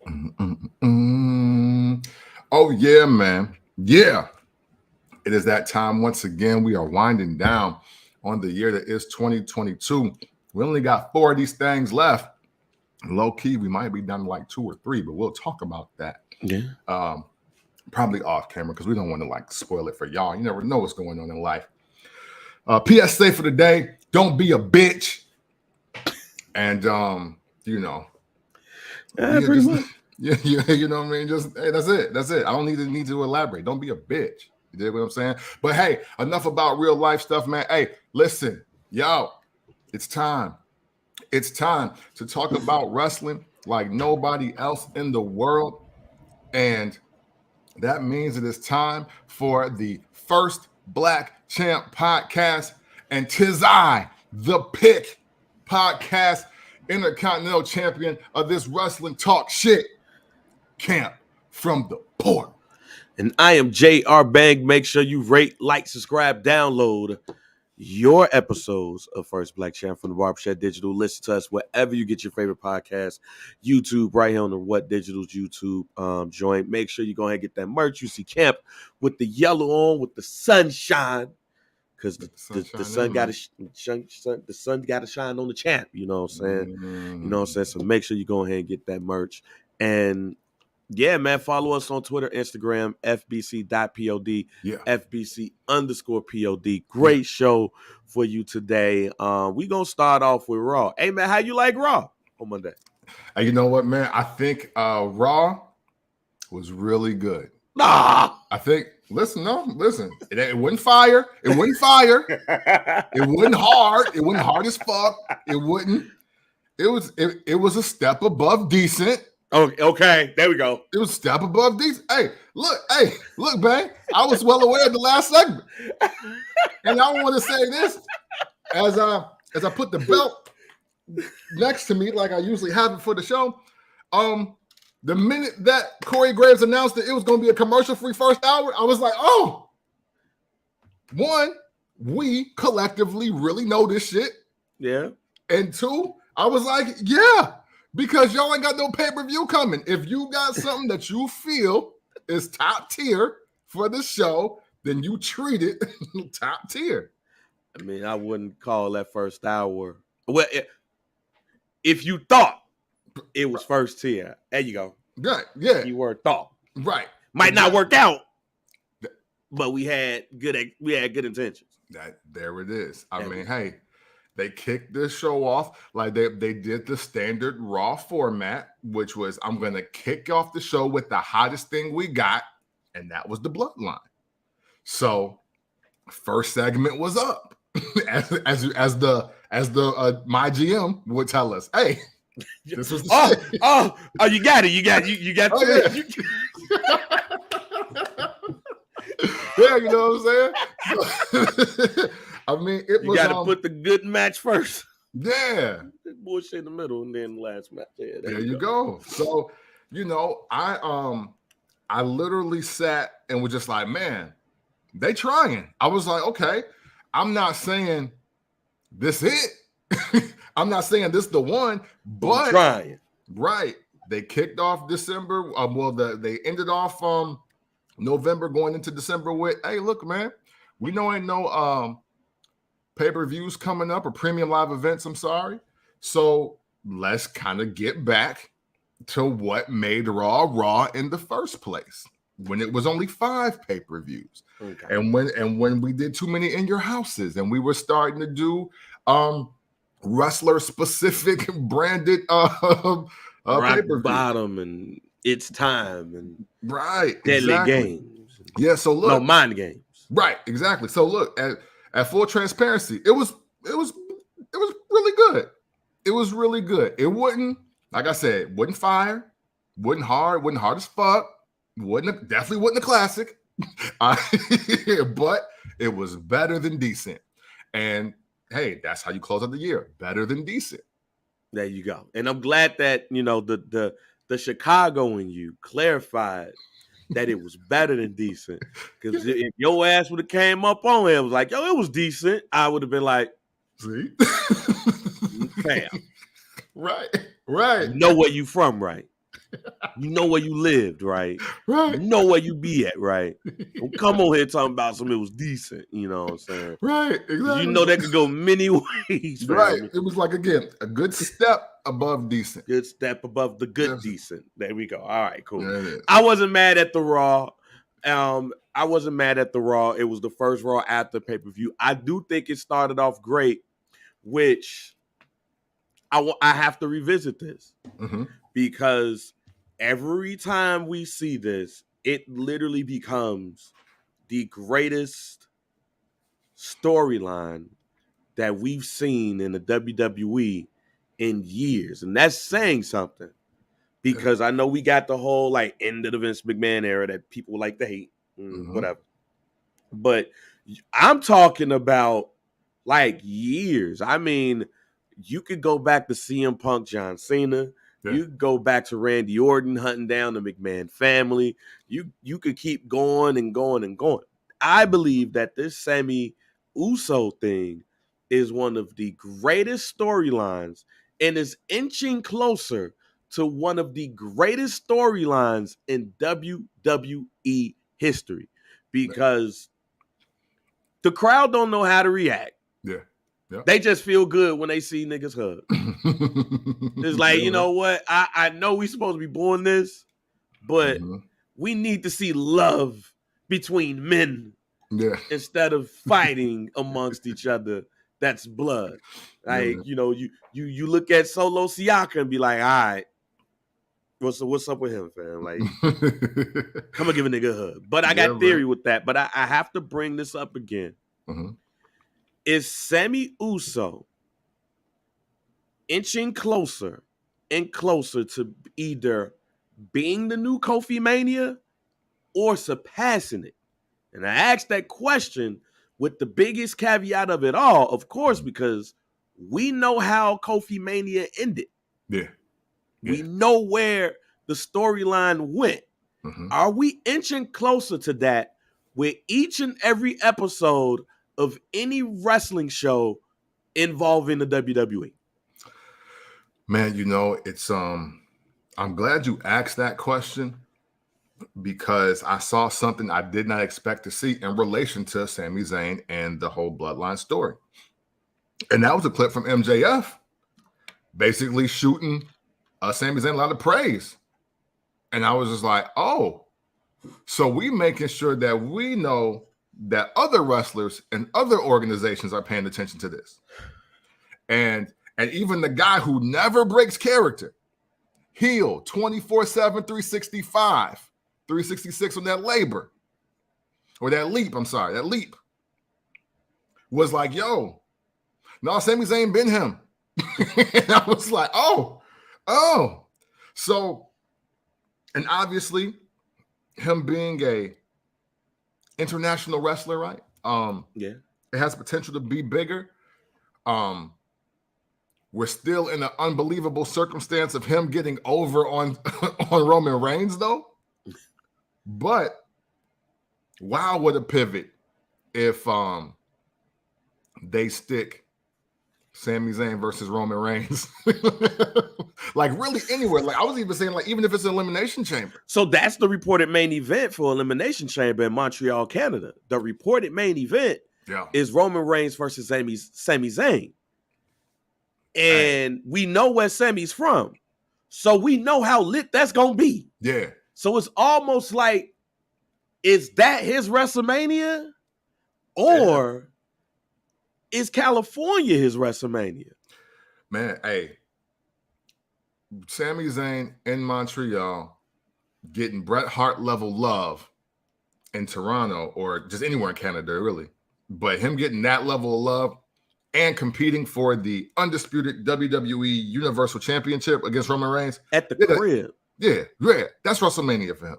Mm-mm-mm. Oh, yeah, man. Yeah. It is that time once again. We are winding down on the year that is 2022. We only got 4 of these things left. Low key, we might be done like 2 or 3, but we'll talk about that. Yeah. Probably off camera because we don't want to like spoil it for y'all. You never know what's going on in life. PSA for the day: don't be a bitch. And you know, Pretty much. Yeah, you know what I mean? Just hey, that's it. That's it. I don't need to elaborate. Don't be a bitch. You dig what I'm saying? But hey, enough about real life stuff, man. Hey, listen, yo, it's time. It's time to talk about wrestling like nobody else in the world. And that means it is time for the first Black Champ podcast. And 'tis I, the pick podcast, Intercontinental Champion of this wrestling talk shit camp from the port. And I am J.R. Bang. Make sure you rate, like, subscribe, download your episodes of First Black Champ from the Barbershop Digital. Listen to us wherever you get your favorite podcast. YouTube, right here on the What Digital's YouTube joint. Make sure you go ahead and get that merch. You see Camp with the yellow on, with the sunshine. Because the sun got to shine on the champ. You know what I'm saying? You know what I'm saying? So make sure you go ahead and get that merch. And yeah, man, follow us on Twitter, Instagram, fbc.pod, FBC_POD. Great show for you today. We going to start off with Raw. Hey, man, how you like Raw on Monday? Hey, you know what, man? I think Raw was really good. Nah. I think, listen. It wasn't fire. It wasn't fire. It wasn't hard. It wasn't hard as fuck. It was a step above decent. Okay, there we go. It was a step above decent. Hey, look, man. I was well aware of the last segment. And I want to say this as I put the belt next to me, like I usually have it for the show. The minute that Corey Graves announced that it was going to be a commercial-free first hour, I was like, oh, one, we collectively really know this shit. Yeah. And two, I was like, yeah, because y'all ain't got no pay-per-view coming. If you got something that you feel is top tier for the show, then you treat it top tier. I mean, I wouldn't call that first hour. Well, if you thought it was first tier, there you go. Right, yeah. You were thought. Right. Might not work out, but we had good intentions. There it is. I mean, hey, they kicked this show off like they did the standard Raw format, which was I'm going to kick off the show with the hottest thing we got, and that was the Bloodline. So, first segment was up, as the my GM would tell us. Hey, this was the shit. You got it. You got yeah. Yeah, you know what I'm saying? I mean, you got to put the good match first. Yeah. Bullshit in the middle and then the last match. Yeah, there you go. So, you know, I literally sat and was just like, man, they trying. I was like, okay, I'm not saying this it. I'm not saying this the one, but trying. Right. They kicked off December. They ended off November going into December with, hey, look, man, we know ain't no pay-per-views coming up or premium live events, I'm sorry. So let's kind of get back to what made Raw in the first place, when it was only 5 pay-per-views. Okay. And when we did too many in your houses and we were starting to do wrestler-specific branded rock bottom and It's Time and right, Deadly exactly. Games. Yeah, so look, no mind games. Right, exactly. So look, at full transparency, it was really good. It was really good. It wouldn't, like I said, wouldn't fire, wouldn't hard as fuck, definitely wasn't a classic, but it was better than decent. And hey, that's how you close out the year. Better than decent. There you go. And I'm glad that, you know, the Chicago in you clarified that it was better than decent. Because if your ass would have came up on it, was like, yo, it was decent, I would have been like, see? Fam. Right. You know where you from, right? You know where you lived, right? Right. You know where you be at, right? Don't come on here talking about something that was decent. You know what I'm saying? Right. 'Cause Exactly. you know that could go many ways, Right. fam. It was like, again, a good step above decent. Good step above the good Yes. decent. There we go. All right, cool. There it is. I wasn't mad at the Raw. I wasn't mad at the Raw. It was the first Raw after pay-per-view. I do think it started off great, which I have to revisit this Mhm. because every time we see this, it literally becomes the greatest storyline that we've seen in the WWE in years. And that's saying something because I know we got the whole like end of the Vince McMahon era that people like to hate, whatever. But I'm talking about like years. I mean, you could go back to CM Punk, John Cena. Yeah. You could go back to Randy Orton hunting down the McMahon family. You could keep going and going and going. I believe that this Sami Uso thing is one of the greatest storylines and is inching closer to one of the greatest storylines in WWE history because the crowd don't know how to react. Yeah. Yep. They just feel good when they see niggas hug. It's like, you know what? I know we supposed to be doing this, but we need to see love between men instead of fighting amongst each other. That's blood. Like, you know, you look at Solo Siaka and be like, all right, what's up with him, fam? Like, come and give a nigga a hug. But I got theory with that. But I have to bring this up again. Is Sami Uso inching closer and closer to either being the new Kofimania or surpassing it? And I asked that question with the biggest caveat of it all, of course, because we know how Kofimania ended. Yeah. We know where the storyline went. Are we inching closer to that with each and every episode of any wrestling show involving the WWE? Man, you know, it's I'm glad you asked that question because I saw something I did not expect to see in relation to Sami Zayn and the whole bloodline story. And that was a clip from MJF basically shooting Sami Zayn a lot of praise. And I was just like, oh, so we making sure that we know that other wrestlers and other organizations are paying attention to this. And even the guy who never breaks character, heel 24/7, 365, 366 on that labor, or that leap, that leap, was like, yo, no, Sami Zayn been him. And I was like, oh. So, and obviously, him being a international wrestler, right? It has potential to be bigger. We're still in an unbelievable circumstance of him getting over on Roman Reigns, though. But wow, what a pivot if they stick Sami Zayn versus Roman Reigns. Like really anywhere. Like I was even saying, like even if it's an Elimination Chamber. So that's the reported main event for Elimination Chamber in Montreal, Canada. The reported main event is Roman Reigns versus Sami Zayn. And we know where Sami's from. So we know how lit that's going to be. Yeah. So it's almost like, is that his WrestleMania? Or is California his WrestleMania? Man, hey, Sami Zayn in Montreal getting Bret Hart level love in Toronto or just anywhere in Canada, really. But him getting that level of love and competing for the undisputed WWE Universal Championship against Roman Reigns. At the crib. Yeah. That's WrestleMania for him.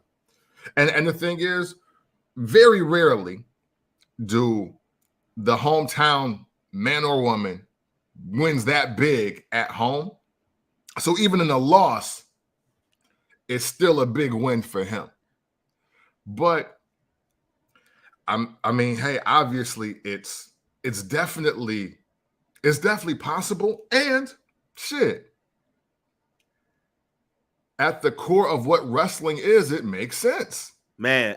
And the thing is, very rarely do the hometown man or woman wins that big at home. So even in a loss, it's still a big win for him. But I mean, hey, obviously it's definitely possible. And shit, at the core of what wrestling is, it makes sense. Man,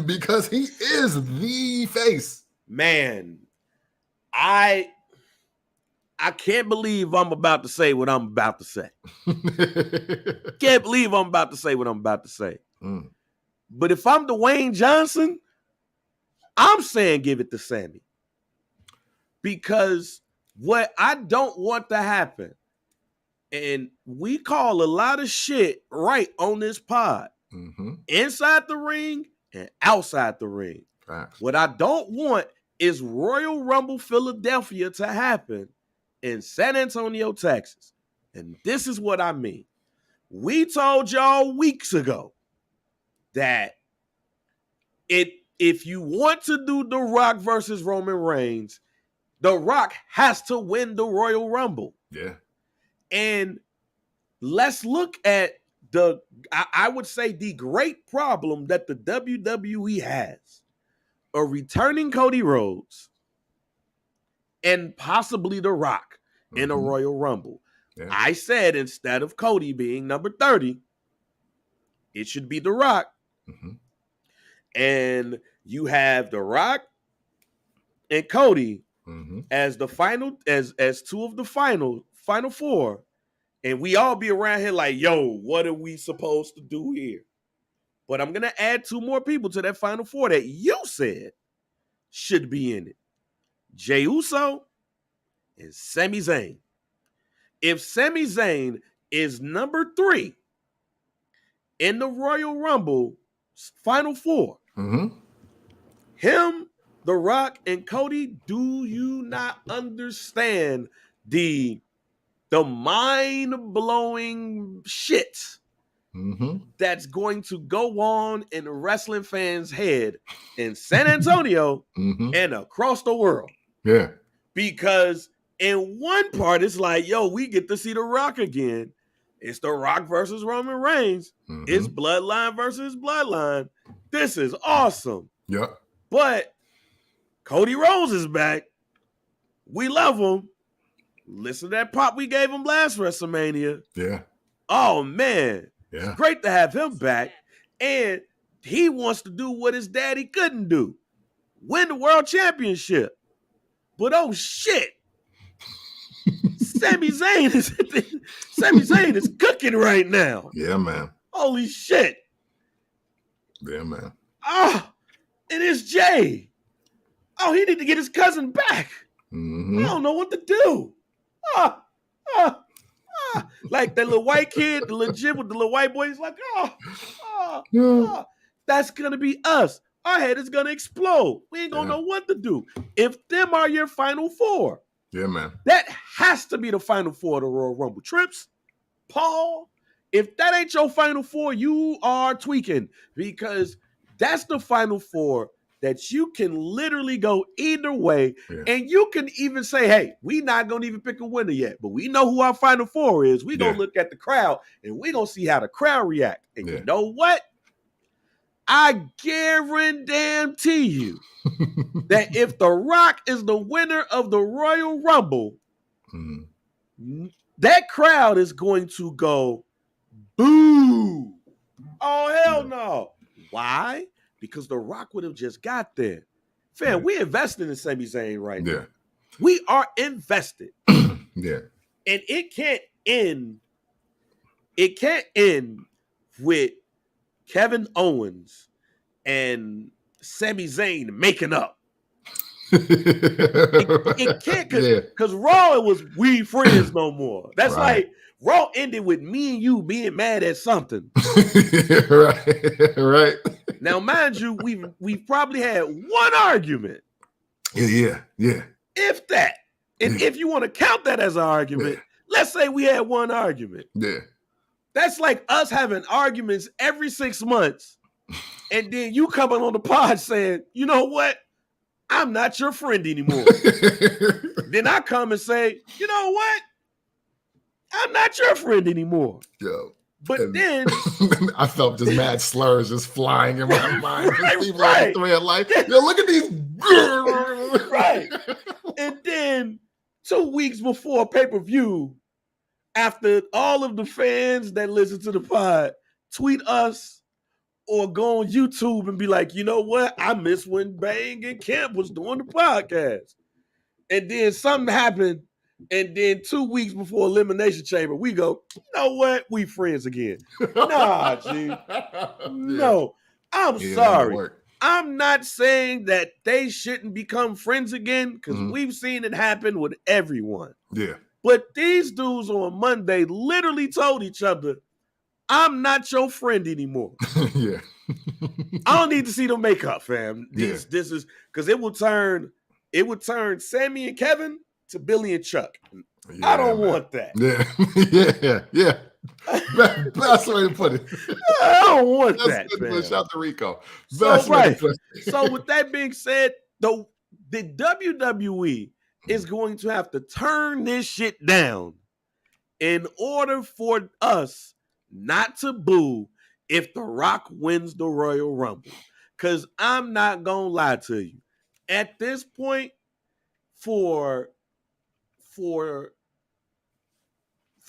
because he is the face. Man, I can't believe I'm about to say what I'm about to say. Can't believe I'm about to say what I'm about to say. Mm. But if I'm Dwayne Johnson, I'm saying give it to Sami. Because what I don't want to happen, and we call a lot of shit right on this pod, inside the ring and outside the ring. Facts. What I don't want is Royal Rumble Philadelphia to happen in San Antonio, Texas. And this is what I mean. We told y'all weeks ago that if you want to do The Rock versus Roman Reigns, The Rock has to win the Royal Rumble. Yeah. And let's look at I would say the great problem that the WWE has. A returning Cody Rhodes and possibly The Rock in a Royal Rumble. Yeah. I said instead of Cody being number 30, it should be The Rock. And you have The Rock and Cody as the final, as two of the final four. And we all be around here like, yo, what are we supposed to do here? But I'm going to add two more people to that final four that you said should be in it. Jey Uso and Sami Zayn. If Sami Zayn is number 3 in the Royal Rumble final four, him, The Rock, and Cody, do you not understand the mind-blowing shit that's going to go on in the wrestling fans' head in San Antonio and across the world? Yeah. Because in one part, it's like, yo, we get to see The Rock again. It's The Rock versus Roman Reigns. It's Bloodline versus Bloodline. This is awesome. Yeah. But Cody Rhodes is back. We love him. Listen to that pop we gave him last WrestleMania. Yeah. Oh, man. Yeah. It's great to have him back. And he wants to do what his daddy couldn't do. Win the world championship. But oh, shit. Sami Zayn is cooking right now. Yeah, man. Holy shit. Yeah, man. Oh, and it's Jay. Oh, he need to get his cousin back. I don't know what to do. Like that little white kid, the legit with the little white boy, he's like, that's going to be us. Our head is going to explode. We ain't going to know what to do. If them are your final four, yeah, man, that has to be the final four of the Royal Rumble. Trips, Paul, if that ain't your final four, you are tweaking, because that's the final four that you can literally go either way. Yeah. And you can even say, hey, we not going to even pick a winner yet, but we know who our final four is. We going to look at the crowd and we going to see how the crowd react. And you know what? I guarantee you that if The Rock is the winner of the Royal Rumble, that crowd is going to go, boo. Oh, hell no. Why? Because The Rock would have just got there. Fam, we invested in Sami Zayn right now. We are invested. Yeah. And it can't end with Kevin Owens and Sami Zayn making up. It can't, because Raw was we friends no more. That's like Raw ended with me and you being mad at something. Right. Now, mind you, we've probably had one argument. Yeah. If that. And if you want to count that as an argument, let's say we had one argument. Yeah. That's like us having arguments every 6 months. And then you coming on the pod saying, you know what? I'm not your friend anymore. Then I come and say, you know what? I'm not your friend anymore. Yo. But then I felt just mad slurs just flying in my mind. People on the thread like, yo, look at these. Right. And then 2 weeks before pay-per-view, after all of the fans that listen to the pod tweet us or go on YouTube and be like, you know what? I miss when Bang and Kemp was doing the podcast. And then something happened. And then 2 weeks before Elimination Chamber, we go, you know what? We friends again. Nah, G. No. I'm sorry. I'm not saying that they shouldn't become friends again because we've seen it happen with everyone. Yeah. But these dudes on Monday literally told each other, I'm not your friend anymore. Yeah. I don't need to see them make up, fam. This is because it would turn Sami and Kevin to Billy and Chuck. I don't want that. Yeah. Best way to put it. I don't want that. Shout out to Rico. So with that being said, the WWE is going to have to turn this shit down in order for us not to boo if The Rock wins the Royal Rumble. Because I'm not going to lie to you. At this point, for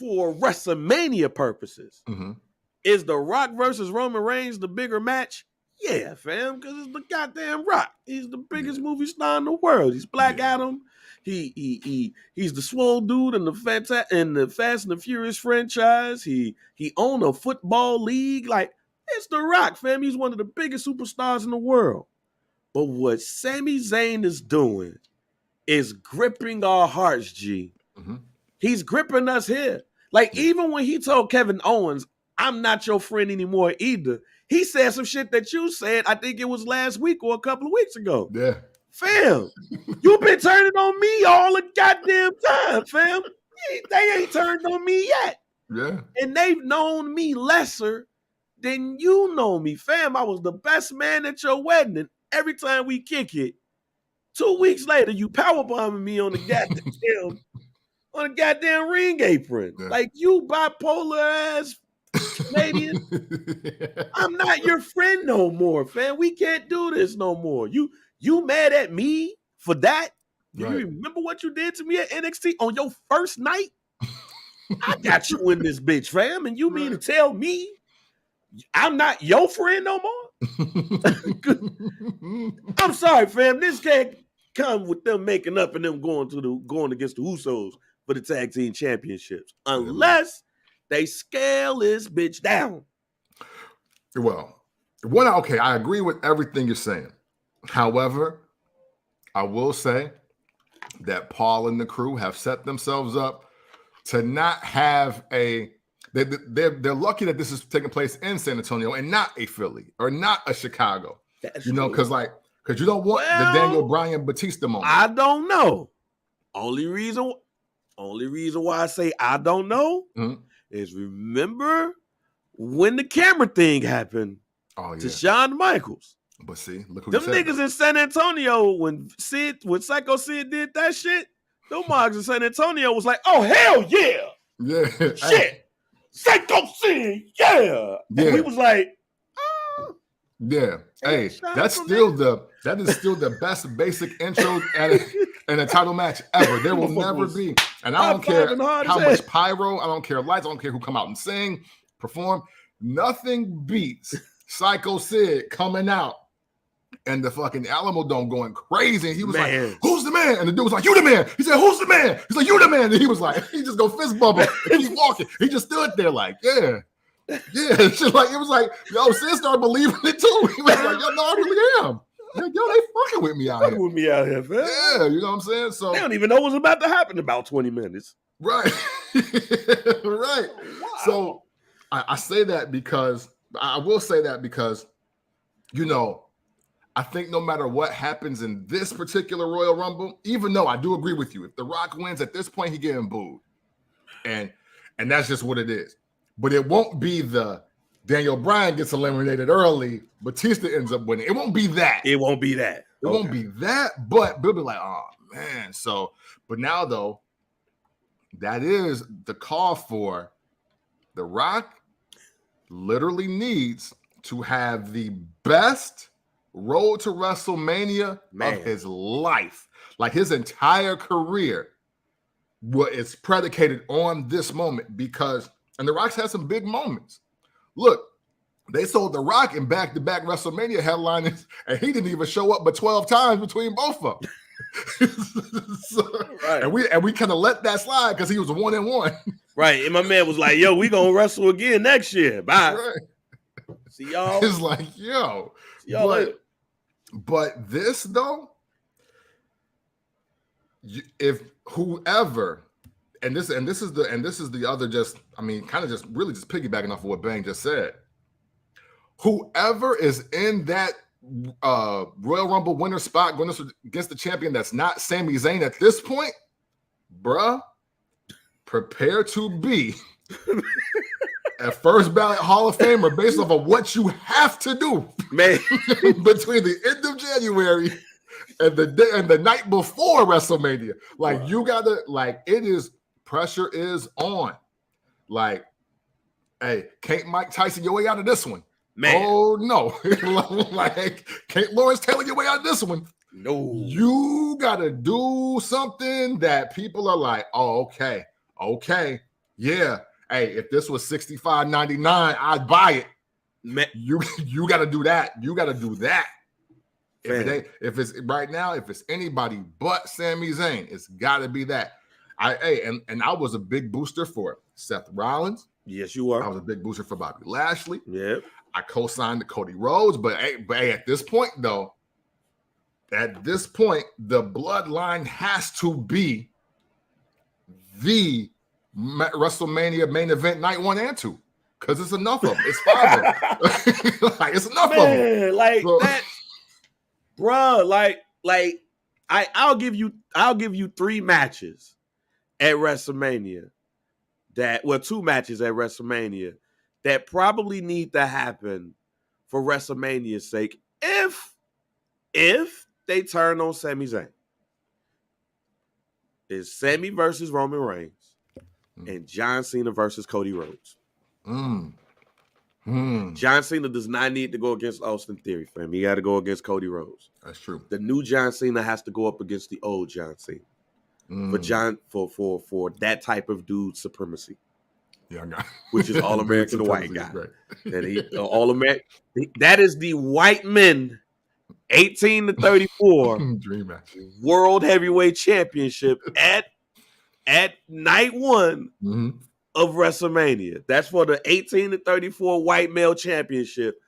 WrestleMania purposes, is The Rock versus Roman Reigns the bigger match? Yeah, fam, because it's the goddamn Rock. He's the biggest movie star in the world. He's Black Adam. He's the swole dude in the Fast and the Furious franchise. He owned a football league. Like, it's The Rock, fam. He's one of the biggest superstars in the world. But what Sami Zayn is doing is gripping our hearts, G. He's gripping us here. Like, even when he told Kevin Owens, I'm not your friend anymore either, he said some shit that you said, I think it was last week or a couple of weeks ago. Yeah. Fam, you've been turning on me all the goddamn time, fam. They ain't turned on me yet. Yeah. And they've known me lesser than you know me, fam. I was the best man at your wedding, and every time we kick it, 2 weeks later, you powerbombing me on the goddamn ring apron. Yeah. Like, you bipolar ass Canadian. I'm not your friend no more, fam. We can't do this no more. You mad at me for that? Do you remember what you did to me at NXT on your first night? I got you in this bitch, fam. And you mean to tell me I'm not your friend no more? I'm sorry, fam. This can't come with them making up and them going against the Usos for the tag team championships. Unless they scale this bitch down. Well, I agree with everything you're saying. However, I will say that Paul and the crew have set themselves up to not have they're lucky that this is taking place in San Antonio and not a Philly or not a Chicago. Because you don't want the Daniel Bryan Batista moment. I don't know. Only reason why I say I don't know is remember when the camera thing happened to Shawn Michaels. But see, look who them niggas in San Antonio when Psycho Sid did that shit, them mugs in San Antonio was like, oh hell yeah. Yeah. Shit. Psycho Sid, yeah. And we was like, yeah. Hey, that is still the best basic intro in a title match ever. There will never be. And I don't care how much pyro, I don't care lights, I don't care who come out and sing, perform. Nothing beats Psycho Sid coming out and the fucking Alamo Dome going crazy. And he was like, who's the man? And the dude was like, you the man. He said, who's the man? He's like, you the man. And he was like, he just go fist bump and keep walking. He just stood there like, yeah. Shit, like, it was like, yo, Sid started believing it too. He was like, yo, no, I really am. Like, yo, they fucking with me out here. Fam. Yeah, you know what I'm saying? So they don't even know what's about to happen in about 20 minutes. Right. Right. Wow. So I say that because I will say that because, I think no matter what happens in this particular Royal Rumble, even though I do agree with you, if The Rock wins at this point, he getting booed. And that's just what it is. But it won't be the Daniel Bryan gets eliminated early, Batista ends up winning. It won't be that. It won't be that. It won't be that, but they'll be like, oh, man. So, but now, though, that is the call for The Rock literally needs to have the best road to WrestleMania of his life. Like his entire career it's predicated on this moment because, and The Rock's had some big moments. Look, they sold The Rock in back-to-back WrestleMania headliners, and he didn't even show up but 12 times between both of them. So, right. And we kind of let that slide because he was a 1-1. Right. And my man was like, yo, we gonna wrestle again next year. Bye. Right. See y'all. It's like, yo. See y'all later. But this though, if whoever, and this is the other, just, I mean, kind of just really just piggybacking off of what Bang just said. Whoever is in that Royal Rumble winner spot going against the champion that's not Sami Zayn at this point, bruh, prepare to be a first ballot Hall of Famer based off of what you have to do, man, between the end of January and the night before WrestleMania. Like, you gotta, like, it is, pressure is on. Like, hey, can't Mike Tyson your way out of this one? Man. Oh no. Like, can't Lawrence Taylor your way out of this one? No. You gotta do something that people are like, oh, okay, yeah. Hey, if this was $65.99, I'd buy it. Man. You gotta do that. You gotta do that. If it's right now, if it's anybody but Sami Zayn, it's gotta be that. And I was a big booster for Seth Rollins. Yes, you are. I was a big booster for Bobby Lashley. Yep. I co-signed to Cody Rhodes, but at this point, though, the bloodline has to be the WrestleMania main event night 1 and 2, because it's enough of them. It's 5 of them. Like, it's enough of them. Like so, that, bruh. Like I'll give you 3 matches at WrestleMania. 2 matches at WrestleMania that probably need to happen for WrestleMania's sake if they turn on Sami Zayn. It's Sami versus Roman Reigns and John Cena versus Cody Rhodes. John Cena does not need to go against Austin Theory, fam. He got to go against Cody Rhodes. That's true. The new John Cena has to go up against the old John Cena for that type of dude supremacy. Yeah, which is all American white guy. And he all American. That is the white men 18 to 34 dream match World Heavyweight Championship at night 1 of WrestleMania. That's for the 18 to 34 white male championship.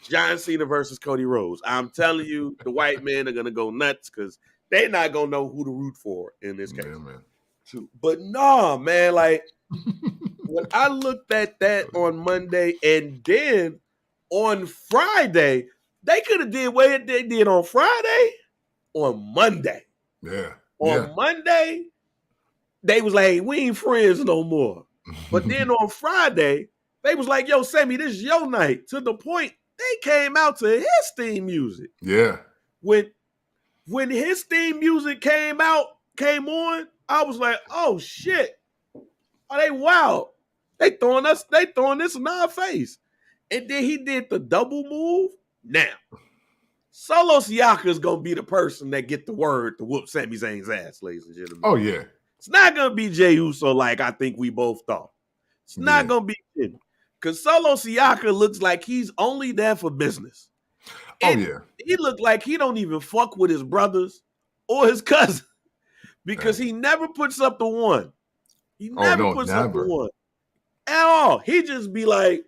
John Cena versus Cody Rhodes. I'm telling you, the white men are gonna go nuts because they're not gonna know who to root for in this case. Man. But no, man, like. When I looked at that on Monday and then on Friday, they could have did what they did on Friday on Monday. Yeah. On Monday, they was like, hey, we ain't friends no more. But then on Friday, they was like, yo, Sami, this is your night. To the point, they came out to his theme music. Yeah. When his theme music came on, I was like, oh, shit. Oh, they wild. They throwing this in our face. And then he did the double move. Now, Solo Sikoa is going to be the person that get the word to whoop Sami Zayn's ass, ladies and gentlemen. Oh, yeah. It's not going to be Jey Uso like I think we both thought. It's not going to be him. Because Solo Sikoa looks like he's only there for business. And he looked like he don't even fuck with his brothers or his cousin because he never puts up the 1. He never puts up the 1 at all. He just be like,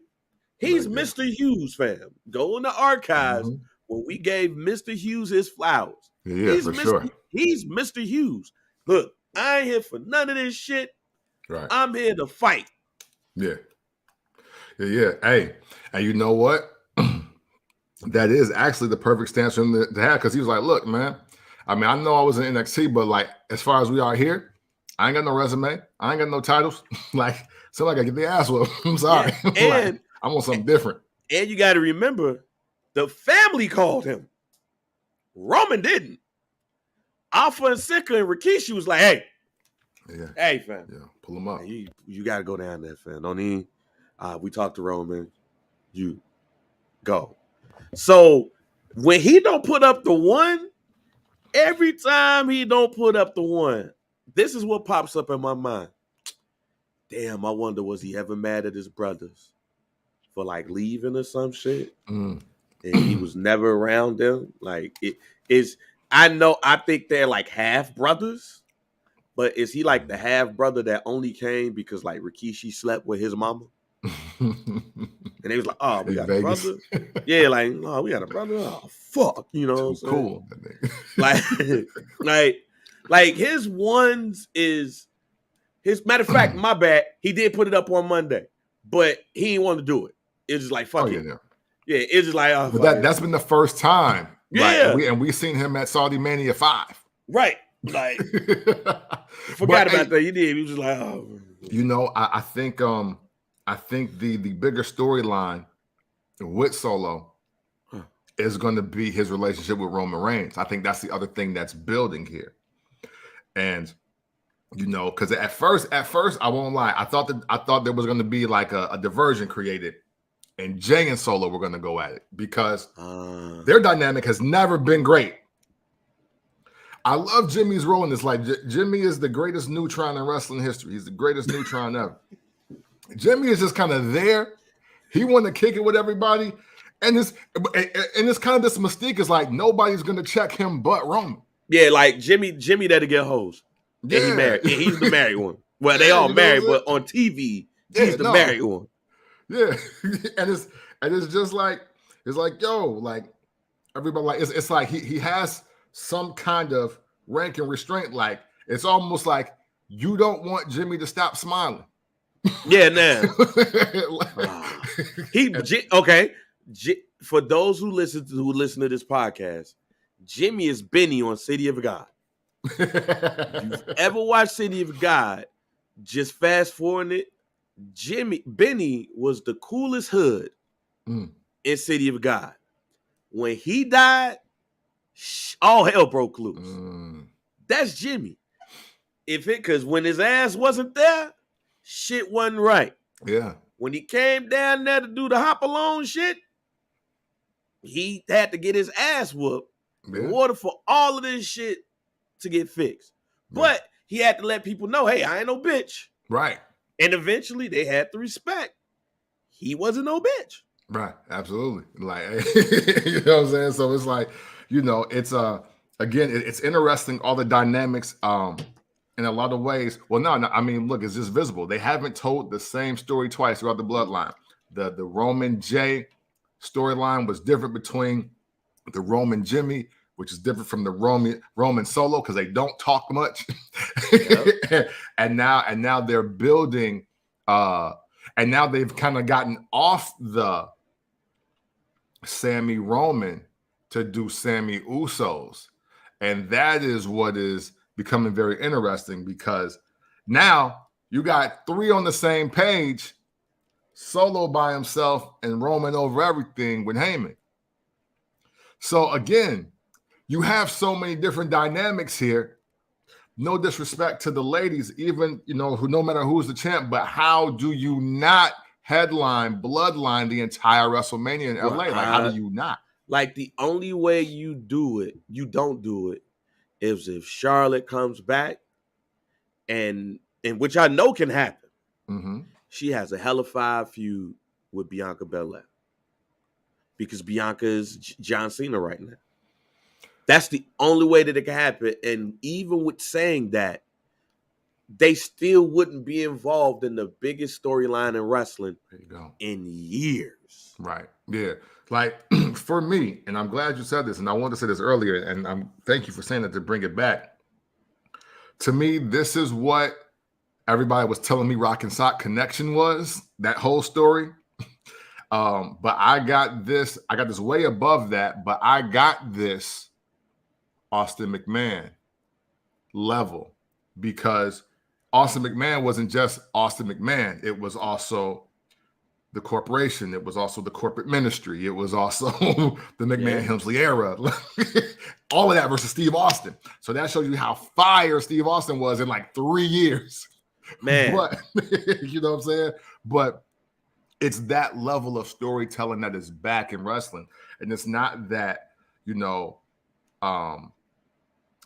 he's Mr. Hughes, fam. Go in the archives when we gave Mr. Hughes his flowers. Yeah, for sure. He's Mr. Hughes. Look, I ain't here for none of this shit. Right. I'm here to fight. Yeah. Hey, and you know what? That is actually the perfect stance for him to have, because he was like, look, man, I mean, I know I was in NXT, but like, as far as we are here, I ain't got no resume. I ain't got no titles. Like, somebody got to get the ass whooped. I'm sorry. Yeah, and like, I want something different. And you got to remember, the family called him. Roman didn't. Alpha and Sika and Rikishi was like, hey. Yeah. Hey, fam. Yeah, pull him up. You got to go down there, fam. Don't even. We talked to Roman. You go. So, when he don't put up the 1, every time he don't put up the 1, this is what pops up in my mind. Damn, I wonder, was he ever mad at his brothers for like leaving or some shit? And he was never around them. Like it is. I think they're like half brothers, but is he like the half brother that only came because like Rikishi slept with his mama? And they was like, oh, we got a brother. Yeah, like, oh, we got a brother. Oh, fuck. You know what I'm saying? Cool. like his ones is his matter of fact, my bad. He did put it up on Monday, but he didn't want to do it. It's just like fuck it. Yeah, it's just like but that's been the first time. Yeah. Like, and we seen him at Saudi Mania 5. Right. Like forgot about that. He did. He was just like, oh. You know, I think the bigger storyline with Solo is going to be his relationship with Roman Reigns. I think that's the other thing that's building here. And you know, because at first, I won't lie, I thought there was going to be like a diversion created, and Jay and Solo were going to go at it because their dynamic has never been great. I love Jimmy's role in this. Like Jimmy is the greatest neutron in wrestling history. He's the greatest neutron ever. Jimmy is just kind of there. He want to kick it with everybody, and it's kind of this mystique is like nobody's going to check him but Roman. Yeah, like Jimmy there to get hoes. Yeah, he married. Yeah, he's the married one. Well, they all married, but on TV, he's the married one. Yeah, and it's just like yo, like everybody, like it's like he has some kind of rank and restraint. Like it's almost like you don't want Jimmy to stop smiling. Yeah, now for those who listen to this podcast, Jimmy is Benny on City of God. If you've ever watched City of God, just fast forward it. Benny was the coolest hood in City of God. When he died, all hell broke loose. That's Jimmy. Because when his ass wasn't there, shit wasn't right. Yeah. When he came down there to do the hop alone shit, he had to get his ass whooped in order for all of this shit to get fixed. But he had to let people know, hey, I ain't no bitch. Right. And eventually they had to respect he wasn't no bitch. Right. Absolutely. Like, you know what I'm saying? So it's like, you know, it's again, it's interesting, all the dynamics in a lot of ways. Well, no, I mean, look, it's just visible. They haven't told the same story twice throughout the bloodline. The Roman Jay storyline was different between the Roman Jimmy, which is different from the Roman Solo because they don't talk much. Yep. and now they're building and now they've kind of gotten off the Sami Roman to do Sami Usos. And that is what is becoming very interesting because now you got 3 on the same page, Solo by himself and Roman over everything with Heyman. So again, you have so many different dynamics here. No disrespect to the ladies, even, you know, who no matter who's the champ, but how do you not headline, bloodline the entire WrestleMania in LA? Like, how do you not? Like, the only way you don't do it, is if Charlotte comes back, and which I know can happen. Mm-hmm. She has a hella 5 feud with Bianca Belair because Bianca is John Cena right now. That's the only way that it can happen. And even with saying that, they still wouldn't be involved in the biggest storyline in wrestling in years. Right. Yeah. Like for me, and I'm glad you said this, and I wanted to say this earlier, and thank you for saying that to bring it back. To me, this is what everybody was telling me Rock and Sock Connection was, that whole story. But I got this way above that, but I got this Austin McMahon level because Austin McMahon wasn't just Austin McMahon. It was also the corporation. It was also the corporate ministry. It was also the McMahon-Hemsley era. All of that versus Steve Austin. So that shows you how fire Steve Austin was in like 3 years. Man. But, you know what I'm saying? But it's that level of storytelling that is back in wrestling. And it's not that, you know,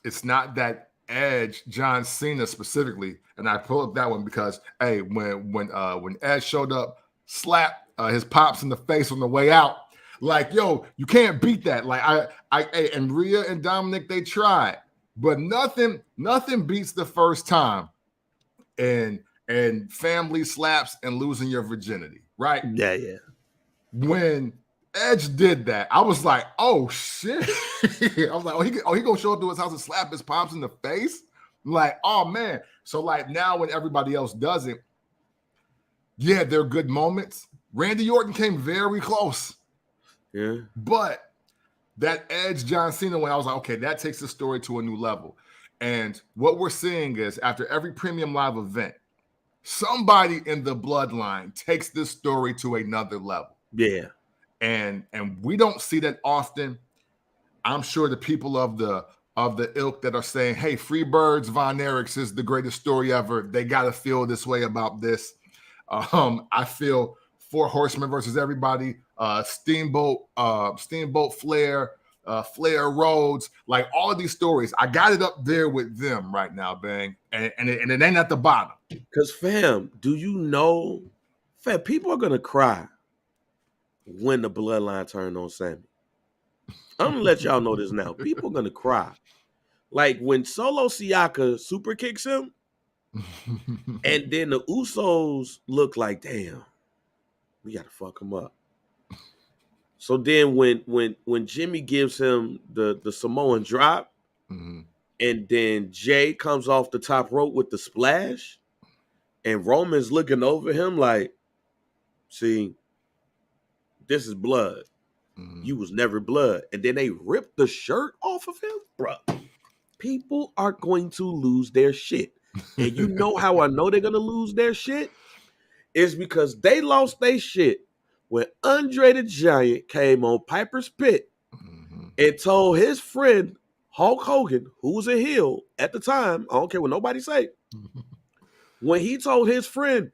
it's not that Edge, John Cena specifically, and I pull up that one because hey, when Edge showed up, slapped his pops in the face on the way out, like yo, you can't beat that. Like and Rhea and Dominic, they tried, but nothing beats the first time, and family slaps and losing your virginity, right? Yeah. When Edge did that, I was like, oh shit. I was like, he gonna show up to his house and slap his pops in the face? Like, oh man. So like now when everybody else does it, yeah, they're good moments. Randy Orton came very close. Yeah. But that Edge John Cena one, I was like, okay, that takes the story to a new level. And what we're seeing is after every premium live event, somebody in the bloodline takes this story to another level. Yeah. And we don't see that often. I'm sure the people of the ilk that are saying, hey, Freebirds Von Erichs is the greatest story ever, they got to feel this way about this. I feel Four Horsemen versus everybody, Steamboat Flair, Flair Rhodes, like all of these stories, I got it up there with them right now, Bang. And it ain't at the bottom. Because, fam, do you know, fam, people are going to cry when the bloodline turned on Sami. I'm going to let y'all know this now. People are going to cry. Like when Solo Siaka super kicks him, and then the Usos look like, damn, we got to fuck him up. So then when Jimmy gives him the Samoan drop, and then Jay comes off the top rope with the splash, and Roman's looking over him like, see, this is blood. You was never blood. And then they rip the shirt off of him, bro. People are going to lose their shit. And you know how I know they're going to lose their shit? Is because they lost their shit when Andre the Giant came on Piper's Pit and told his friend Hulk Hogan, who was a heel at the time, I don't care what nobody say, when he told his friend,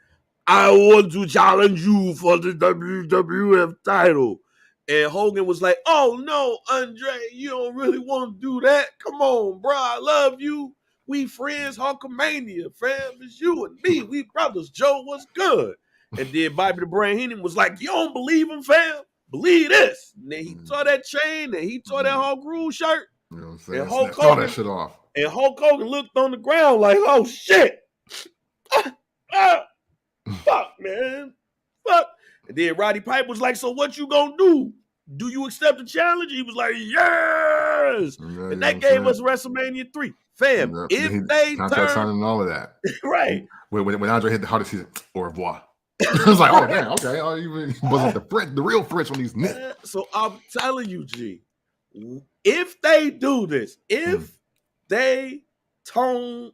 I want to challenge you for the WWF title. And Hogan was like, oh no, Andre, you don't really want to do that. Come on, bro, I love you. We friends, Hulkamania, fam. It's you and me. We brothers. Joe, what's good? And then Bobby the Brain Heenan was like, you don't believe him, fam? Believe this. And then he tore that chain and he tore that Hulk Rule shirt. You know what I'm saying? And Hulk Throw Hogan, that shit off. And Hulk Hogan looked on the ground like, oh shit. Fuck, man. Fuck. And then Roddy Piper was like, so what you gonna do? Do you accept the challenge? He was like, yes. Yeah, and that gave us WrestleMania 3. Fam, if they turn and all of that. Right. When Andre hit the hardest, he said, au revoir. I was like, oh, damn, okay. Oh, he wasn't the real French when he's knit. So I'm telling you, G, if they do this, if they turn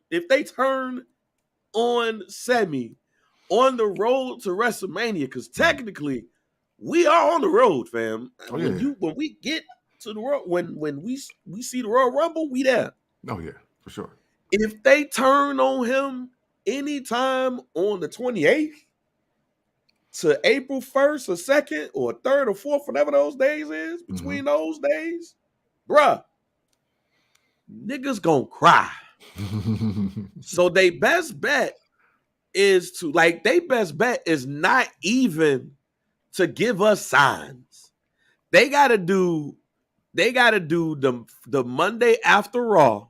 on Sami on the road to WrestleMania, because technically we are on the road, fam. Oh, yeah. When we get to the road, when we see the Royal Rumble, we there. Oh yeah, for sure. If they turn on him anytime on the 28th to April 1st or 2nd or 3rd or 4th, whatever those days is, between those days, bruh, niggas gonna cry. So they best bet is not even to give us signs. They gotta do the Monday after Raw.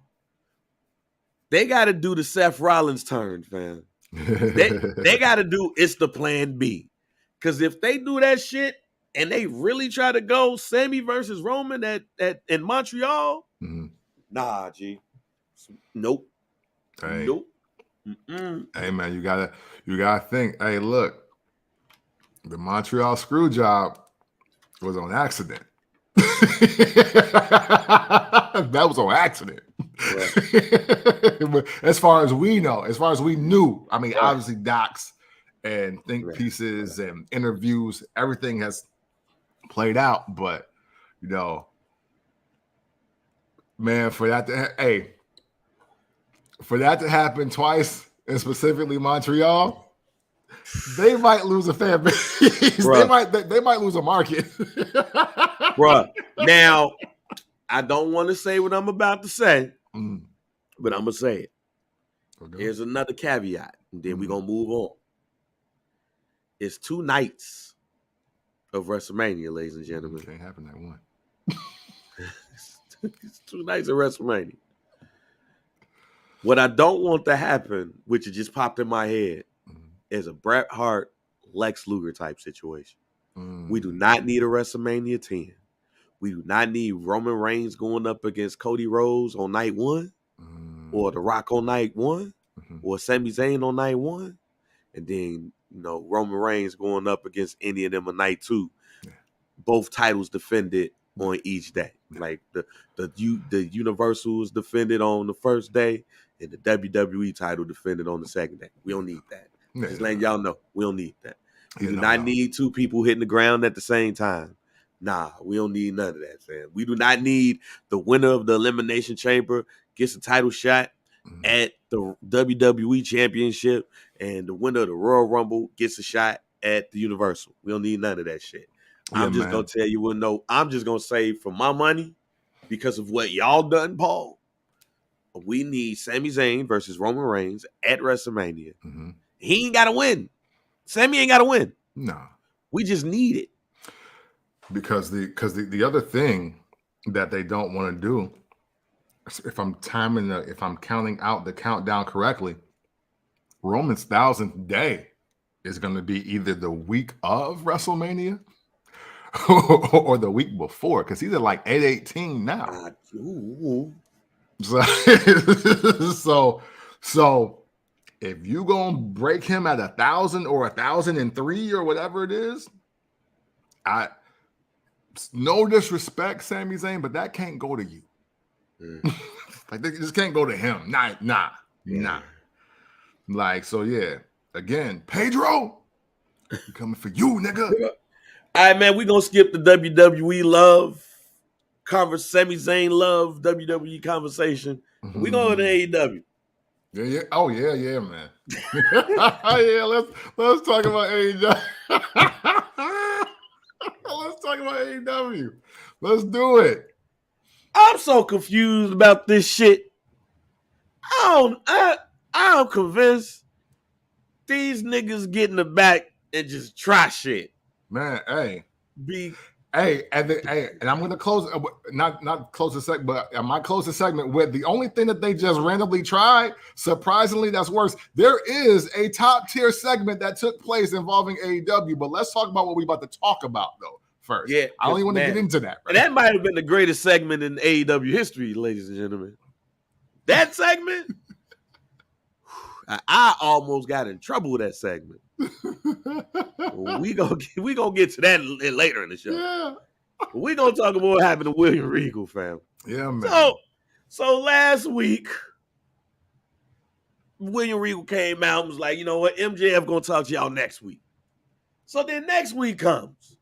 They gotta do the Seth Rollins turn, fam. They gotta do it's the plan B. Cause if they do that shit and they really try to go Sami versus Roman in Montreal, nah, G. Nope. Hey. Nope. Hey man, you gotta think. Hey, look, the Montreal screw job was on accident. That was on accident. Right. As far as we know, as far as we knew, I mean, obviously docs and think pieces and interviews, everything has played out. But you know, man, for that to happen twice, and specifically Montreal, they might lose a fan base. They might lose a market. Bruh. Now, I don't want to say what I'm about to say, But I'm gonna say it. Okay. Here's another caveat, and then we're gonna move on. It's 2 nights of WrestleMania, ladies and gentlemen. Can't happen that one. It's 2 nights of WrestleMania. What I don't want to happen, which it just popped in my head, is a Bret Hart, Lex Luger type situation. We do not need a WrestleMania 10. We do not need Roman Reigns going up against Cody Rhodes on night 1, or The Rock on night 1, or Sami Zayn on night 1, and then Roman Reigns going up against any of them on night 2. Yeah. Both titles defended on each day. Yeah. Like the Universal was defended on the first day, and the WWE title defended on the second day. We don't need that. Yeah, just letting y'all know, we don't need that. We do not need 2 people hitting the ground at the same time. Nah, we don't need none of that, fam. We do not need the winner of the Elimination Chamber gets a title shot at the WWE Championship, and the winner of the Royal Rumble gets a shot at the Universal. We don't need none of that shit. Yeah, I'm just going to tell you what, no, I'm just going to say for my money, because of what y'all done, Paul, we need Sami Zayn versus Roman Reigns at WrestleMania. He ain't got to win. Sami ain't got to win. No. We just need it. Because the other thing that they don't want to do, if I'm counting out the countdown correctly, Roman's 1000th day is going to be either the week of WrestleMania or the week before, because he's at like 818 now. So if you gonna break him at 1,000 or 1,003 or whatever it is, no disrespect, Sami Zayn, but that can't go to you. Like, they just can't go to him. Nah. Like, so yeah. Again, Pedro, I'm coming for you, nigga. All right, man, we're going to skip the WWE love, Sami Zayn love, WWE conversation. We're going to AEW. Yeah. Oh, yeah, man. Yeah, let's talk about AEW. Let's talk about AEW. Let's do it. I'm so confused about this shit. I'm convinced these niggas get in the back and just try shit. Man, and I'm gonna close, not close the segment, but I might close the segment with the only thing that they just randomly tried. Surprisingly, that's worse. There is a top tier segment that took place involving AEW, but let's talk about what we're about to talk about though first. Yeah, I don't even want to get into that. Right? And that might have been the greatest segment in AEW history, ladies and gentlemen. That segment, I almost got in trouble with that segment. we gonna get to that later in the show. Yeah. We gonna talk about what happened to William Regal, fam. Yeah, man. So last week, William Regal came out and was like, you know what, MJF gonna talk to y'all next week. So then next week comes,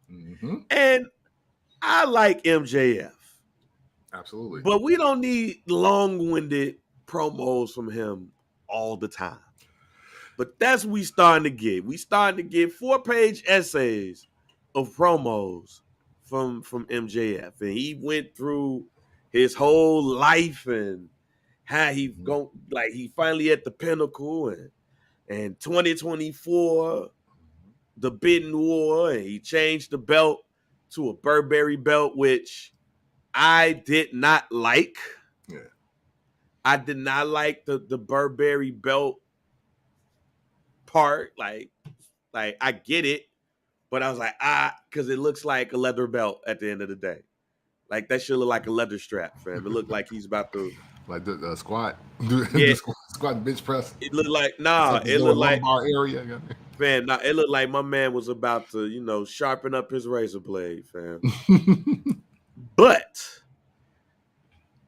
and I like MJF. Absolutely. But we don't need long-winded promos from him all the time. But that's what we starting to get. We starting to get 4-page essays of promos from MJF. And he went through his whole life and how he finally at the pinnacle and 2024, the bidding war, and he changed the belt to a Burberry belt, which I did not like. Yeah. I did not like the Burberry belt part. Like I get it, but I was like, because it looks like a leather belt at the end of the day. Like that should look like a leather strap, fam. It looked like he's about to like the squat. Yeah. squat bench press. It looked like it looked like area. Man, it looked like my man was about to, sharpen up his razor blade, fam. But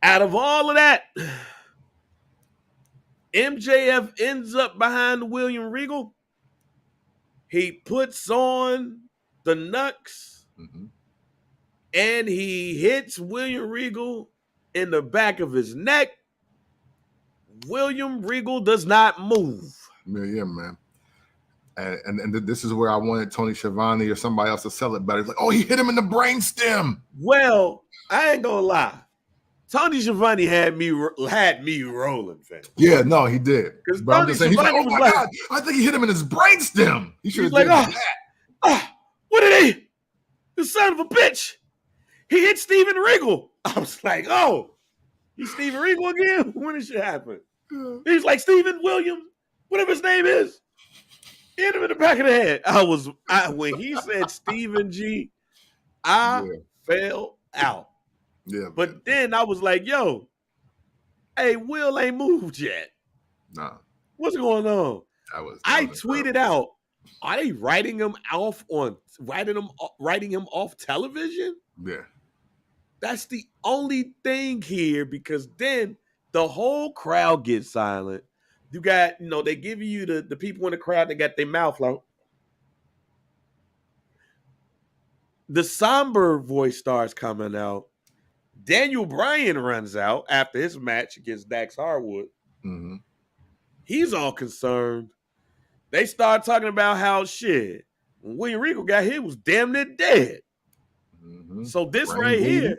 out of all of that, MJF ends up behind William Regal. He puts on the Nux, and he hits William Regal in the back of his neck. William Regal does not move. Yeah, man. And this is where I wanted Tony Schiavone or somebody else to sell it better. It's like, oh, he hit him in the brainstem. Well, I ain't gonna lie. Tony Schiavone had me rolling, fam. Yeah, no, he did. Because But I'm Tony just saying, he's like, Schiavone oh my God, I think he hit him in his brainstem. He should he's have like, did that. What did he? The son of a bitch. He hit Steven Regal. I was like, oh, he's Steven Regal again? When did shit happen? He's like Steven Williams, whatever his name is. Hit him in the back of the head. When he said Steven G, I fell out. Yeah. But then I was like, yo, hey, Will ain't moved yet. Nah. What's going on? I tweeted out, are they writing him off television? Yeah. That's the only thing here, because then the whole crowd gets silent. You got, they give you the people in the crowd that got their mouth out. The somber voice starts coming out. Daniel Bryan runs out after his match against Dax Harwood. Mm-hmm. He's all concerned. They start talking about how shit, when William Regal got hit, was damn near dead. Mm-hmm. So this Brain right bleeding.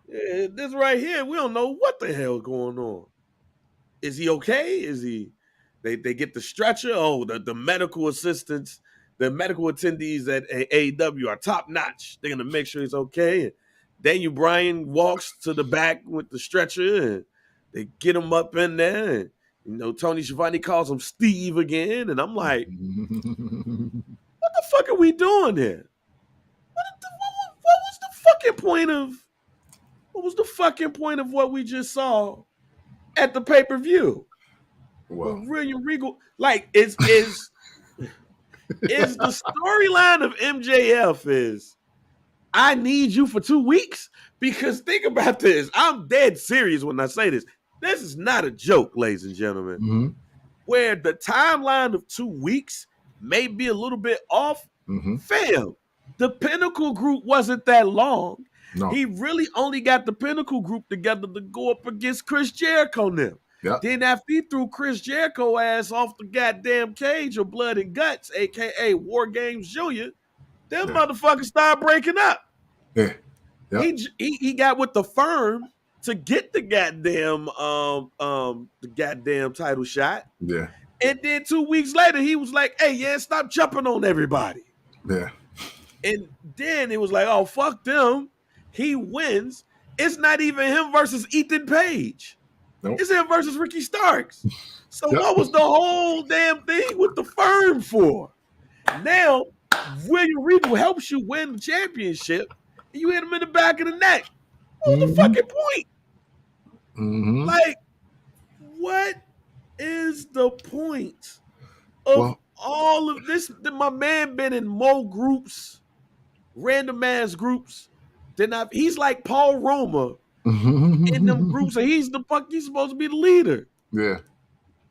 here, this right here, we don't know what the hell is going on. Is he okay? Is he? They get the stretcher. Oh, the medical assistants, the medical attendees at AEW are top notch. They're gonna make sure he's okay. And Daniel Bryan walks to the back with the stretcher, and they get him up in there. And, Tony Schiavone calls him Steve again, and I'm like, what the fuck are we doing here? What was the fucking point of? What was the fucking point of what we just saw at the pay-per-view? Well, William Regal, like, is the storyline of MJF is, I need you for 2 weeks? Because think about this. I'm dead serious when I say this. This is not a joke, ladies and gentlemen. Mm-hmm. Where the timeline of 2 weeks may be a little bit off. Mm-hmm. Fam, the Pinnacle group wasn't that long. No. He really only got the Pinnacle group together to go up against Chris Jericho now. Yep. Then after he threw Chris Jericho ass off the goddamn cage of Blood and Guts, a.k.a. War Games Jr., them motherfuckers started breaking up. Yeah. Yep. He got with the Firm to get the goddamn title shot. Yeah. And then 2 weeks later, he was like, hey, stop jumping on everybody. Yeah. And then it was like, oh, fuck them. He wins. It's not even him versus Ethan Page. Nope. It's him versus Ricky Starks. So what was the whole damn thing with the Firm for? Now, William Regal helps you win the championship, and you hit him in the back of the neck. What was the fucking point? Mm-hmm. Like, what is the point of all of this? My man been in more groups, random ass groups. He's like Paul Roma in them groups, and he's supposed to be the leader. Yeah.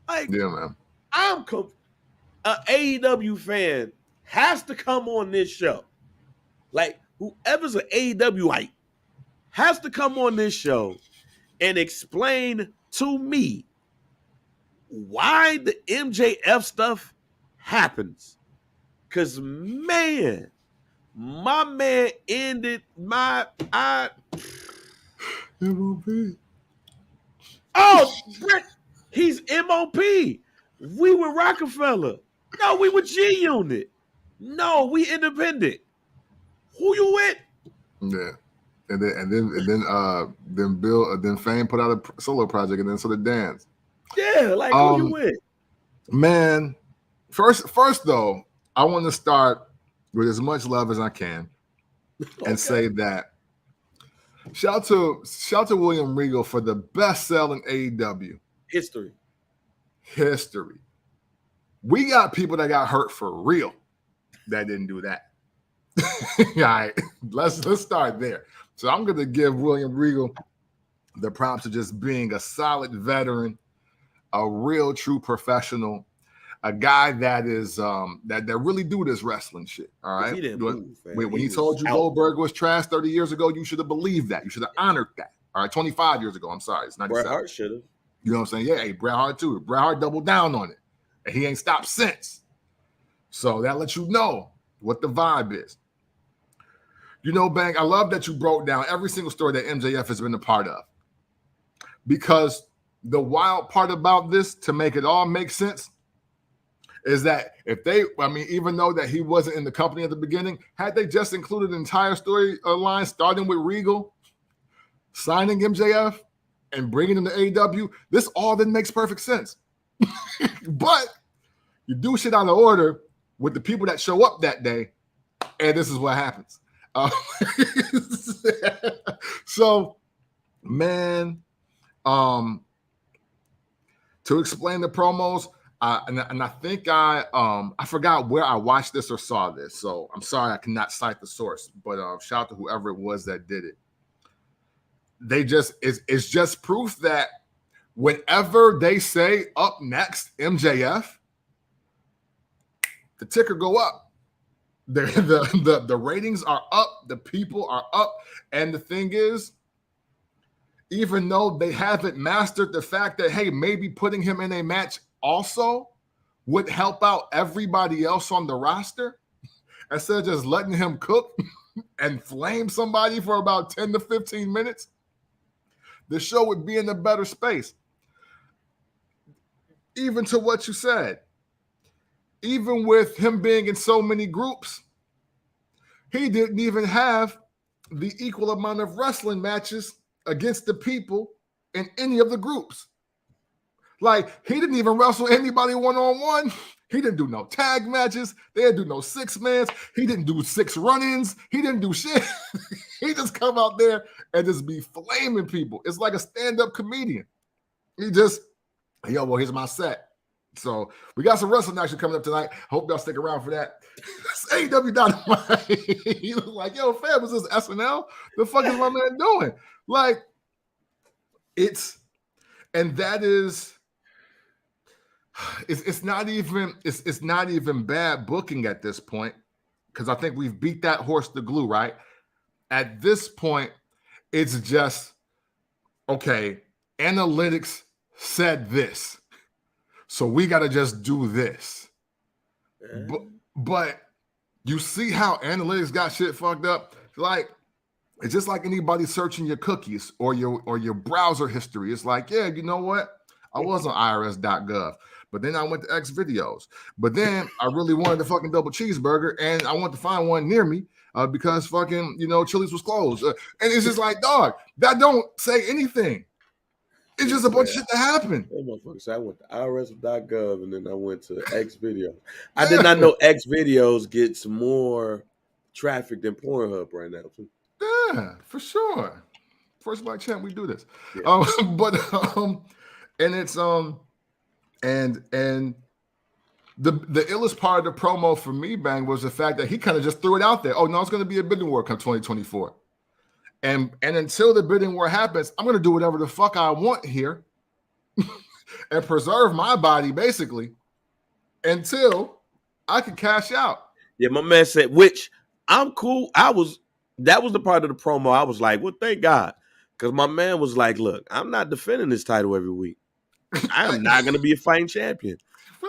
Like, yeah, man. an AEW fan has to come on this show. Like, whoever's an AEWite has to come on this show and explain to me why the MJF stuff happens. Because, man, my man ended MOP. Oh, he's MOP. We were Rockefeller. No, we were G Unit. No, we independent. Who you with? Yeah. And then Fame put out a solo project, and then so did Dance. Yeah, like who you with? Man, first though, I want to start with as much love as I can and say that shout to William Regal for the best selling AEW history. We got people that got hurt for real that didn't do that. All right, let's start there. So I'm going to give William Regal the props of just being a solid veteran, a real true professional, a guy that is that really do this wrestling shit. All right. He didn't move, when he told you Goldberg was trash 30 years ago, you should have believed that. You should have honored that. All right, 25 years ago. I'm sorry, it's 97. Bret Hart should have. You know what I'm saying? Yeah, hey, Bret Hart too. Bret Hart doubled down on it, and he ain't stopped since. So that lets you know what the vibe is. You know, Bang, I love that you broke down every single story that MJF has been a part of. because the wild part about this, to make it all make sense, is that even though that he wasn't in the company at the beginning, had they just included an entire storyline starting with Regal signing MJF and bringing him to AEW, this all then makes perfect sense. But you do shit out of order with the people that show up that day, and this is what happens. So, man, to explain the promos, and I think I forgot where I watched this or saw this, so I'm sorry I cannot cite the source, but shout out to whoever it was that did it. It's just proof that whenever they say up next MJF, the ticker go up. The ratings are up, the people are up, and the thing is, even though they haven't mastered the fact that, hey, maybe putting him in a match also would help out everybody else on the roster, instead of just letting him cook and flame somebody for about 10 to 15 minutes, the show would be in a better space. Even to what you said, even with him being in so many groups, he didn't even have the equal amount of wrestling matches against the people in any of the groups. Like, he didn't even wrestle anybody one-on-one. He didn't do no tag matches. They didn't do no 6-mans. He didn't do 6 run-ins. He didn't do shit. He just come out there and just be flaming people. It's like a stand-up comedian. He just, yo, well, here's my set. So we got some wrestling action coming up tonight. Hope y'all stick around for that. It's AEW Dynamite. He was like, yo, fam, is this SNL? The fuck is my man doing? Like, it's not even bad booking at this point, because I think we've beat that horse to glue, right? At this point, it's just, okay, analytics said this, so we got to just do this. But you see how analytics got shit fucked up? Like, it's just like anybody searching your cookies or your browser history. It's like, yeah, you know what? I was on irs.gov, but then I went to X videos. But then I really wanted a fucking double cheeseburger, and I want to find one near me because fucking, Chili's was closed. And it's just like, dog, that don't say anything. It's just a bunch of shit that happened. So I went to irs.gov and then I went to X videos. I did not know X videos gets more traffic than Pornhub right now. Yeah, for sure. First Black Champ, we do this. Yeah. And it's and the illest part of the promo for me, Bang, was the fact that he kind of just threw it out there. Oh no, it's going to be a bidding war come 2024, and until the bidding war happens, I'm going to do whatever the fuck I want here and preserve my body basically until I can cash out. Yeah, my man said, which I'm cool. That was the part of the promo I was like, well, thank God, because my man was like, look, I'm not defending this title every week. I am not going to be a fighting champion.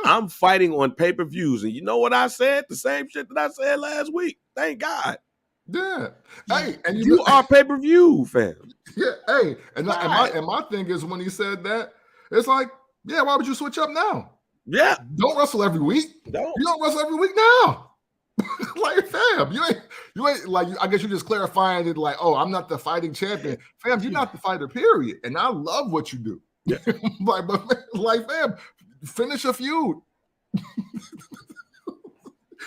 I'm fighting on pay-per-views. And you know what I said? The same shit that I said last week. Thank God. Yeah. Hey, and you are pay-per-view, fam. Yeah. Hey, and my thing is, when he said that, it's like, yeah, why would you switch up now? Yeah. Don't wrestle every week. You don't wrestle every week now. Like, fam, you ain't like, I guess you're just clarifying it like, oh, I'm not the fighting champion. Fam, you're not the fighter, period. And I love what you do. Yeah. like, fam, finish a feud.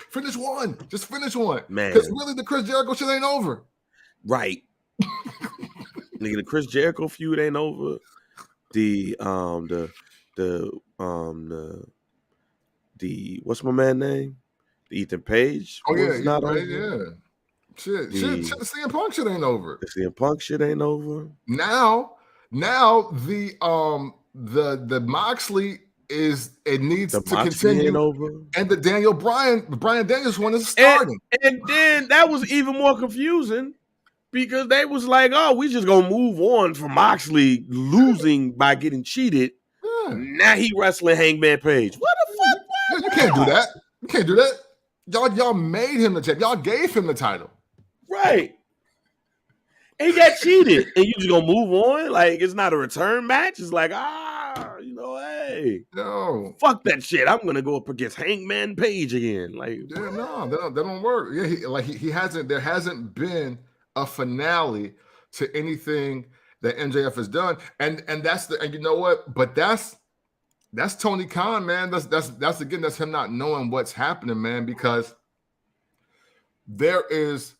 Finish one. Just finish one. Man. Because really the Chris Jericho shit ain't over. Right. Nigga, the Chris Jericho feud ain't over. The what's my man name? The Ethan Page. Oh yeah, not over. Yeah. Shit, the CM Punk shit ain't over. The CM Punk shit ain't over. Now the Moxley needs to continue over. And the Brian Daniels one is starting. And then that was even more confusing because they was like, oh, we just gonna move on from Moxley losing by getting cheated. Yeah. Now he wrestling Hangman Page. What the fuck? Yeah, you can't do that. You can't do that. Y'all made him the champ. Y'all gave him the title. Right. he got cheated, and you just gonna move on? Like it's not a return match. It's like hey, No, fuck that shit. I'm gonna go up against Hangman Page again. Like, yeah, no, that don't work. Yeah, he hasn't. There hasn't been a finale to anything that MJF has done, and you know what? But that's Tony Khan, man. That's again, that's him not knowing what's happening, man. Because there is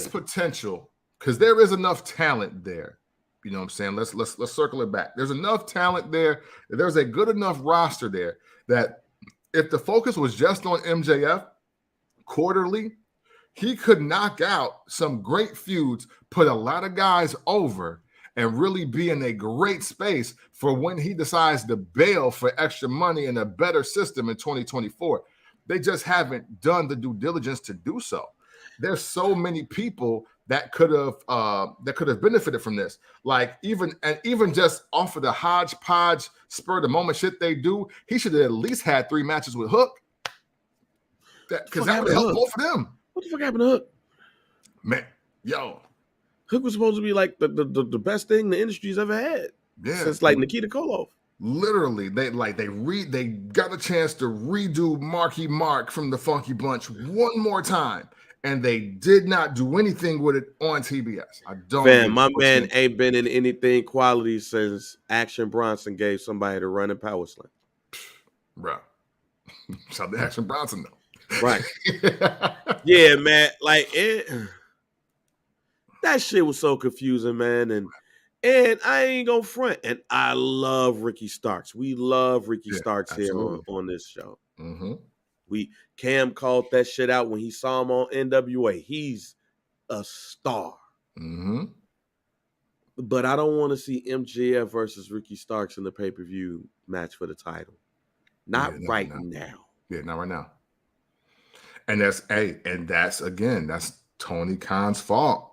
potential, because there is enough talent there. You know what I'm saying? Let's circle it back. There's enough talent there. There's a good enough roster there that if the focus was just on MJF quarterly, he could knock out some great feuds, put a lot of guys over, and really be in a great space for when he decides to bail for extra money and a better system in 2024. They just haven't done the due diligence to do so. There's so many people that could have benefited from this. Like even just off of the hodgepodge spur of the moment shit they do, he should have at least had 3 matches with Hook. Because that would help both of them. What the fuck happened to Hook? Man, yo. Hook was supposed to be like the best thing the industry's ever had. Yeah. Since like Nikita Koloff. Literally, they got a chance to redo Marky Mark from the Funky Bunch one more time, and they did not do anything with it on TBS. I don't. Man, my man ain't been in anything quality since Action Bronson gave somebody the running power slam. Bro, shout out to Action Bronson though. Right. Yeah, man. Like that shit was so confusing, man. And I ain't gonna front. And I love Ricky Starks. We love Ricky Starks absolutely. Here on this show. Mm-hmm. Cam called that shit out when he saw him on NWA. He's a star. Mm-hmm. But I don't want to see MJF versus Ricky Starks in the pay-per-view match for the title. Not right now. Yeah, not right now. And that's Tony Khan's fault.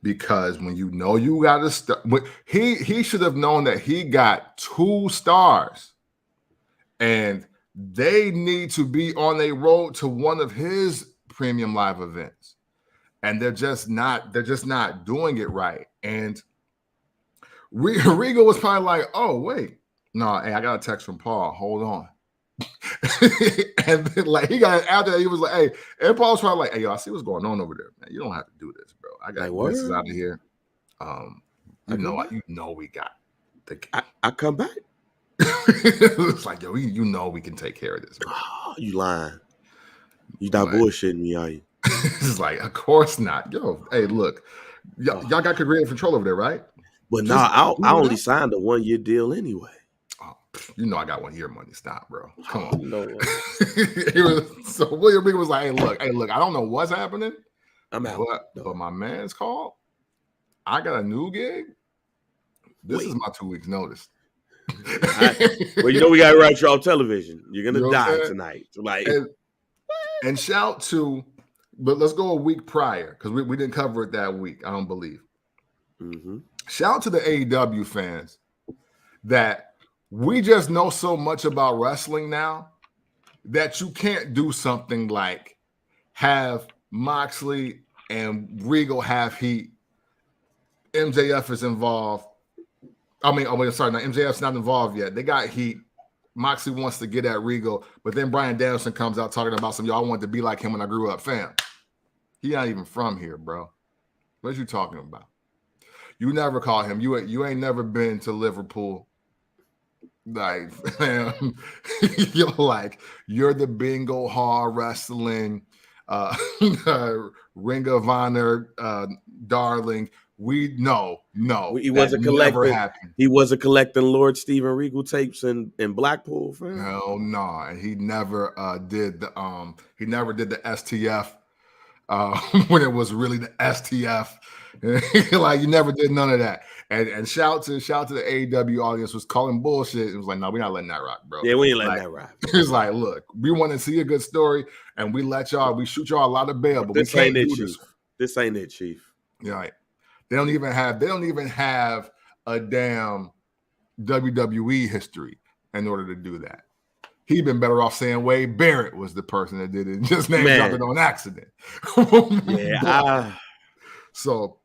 Because when you know you got to start, he should have known that he got 2 stars, and they need to be on a road to one of his premium live events, and they're just not doing it right. And Regal was probably like, "Oh wait, no, hey, I got a text from Paul. Hold on." And then, like, he got after that, he was like, "Hey," and Paul was probably like, "Hey, yo, I see what's going on over there, man. You don't have to do this, bro. I got this is out of here. You know, we got the. I come back. It's like, yo, you know, we can take care of this. Oh, you lying? You not bullshitting me, are you? It's like, of course not. Yo, hey, look, y'all got creative control over there, right? But no, I only signed a 1-year deal anyway. You know I got 1 year money. Stop, bro. Come on. No. So William Regal was like, hey, look, I don't know what's happening. I'm out. But my man's called. I got a new gig. This is my 2 weeks notice. Well, you know we got to write you off television. You're gonna die tonight. Like, and shout to, but let's go a week prior because we didn't cover it that week. I don't believe. Mm-hmm. Shout to the AEW fans that we just know so much about wrestling now that you can't do something like have Moxley and Regal have heat. MJF is involved. MJF's not involved yet. They got heat. Moxley wants to get at Regal, but then Bryan Danielson comes out talking about some y'all wanted to be like him when I grew up. Fam, he not even from here, bro. What you talking about? You never call him. You ain't never been to Liverpool. Like, fam, you're the bingo hall wrestling Ring of Honor darling. No. He wasn't collecting. He wasn't collecting Lord Steven Regal tapes in Blackpool. Fam. Hell no, and he never did the STF when it was really the STF. Like, you never did none of that. And shout to the AEW audience was calling bullshit. It was like, no, we're not letting that rock, bro. Yeah, we ain't letting that rock. It's like, look, we want to see a good story, and we shoot y'all a lot of bail, but this we can't ain't do it, this. Chief. This ain't it, Chief. Yeah, right. They don't even have a damn WWE history in order to do that. He'd been better off saying Wade Barrett was the person that did it and just name dropped it on accident. Yeah. So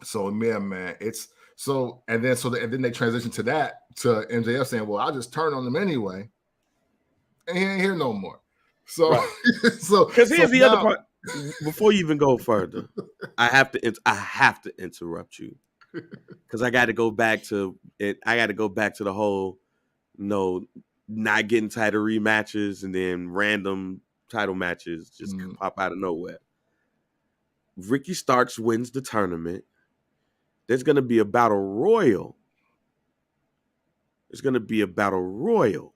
So yeah, man, it's so and then they transition to MJF saying, "Well, I'll just turn on them anyway," and he ain't here no more. So Right. so Because here's the other now, part. Before you even go further, I have to interrupt you because I got to go back to it. I got to go back to the whole not getting title rematches and then random title matches just pop out of nowhere. Ricky Starks wins the tournament. There's going to be a battle royal. There's going to be a battle royal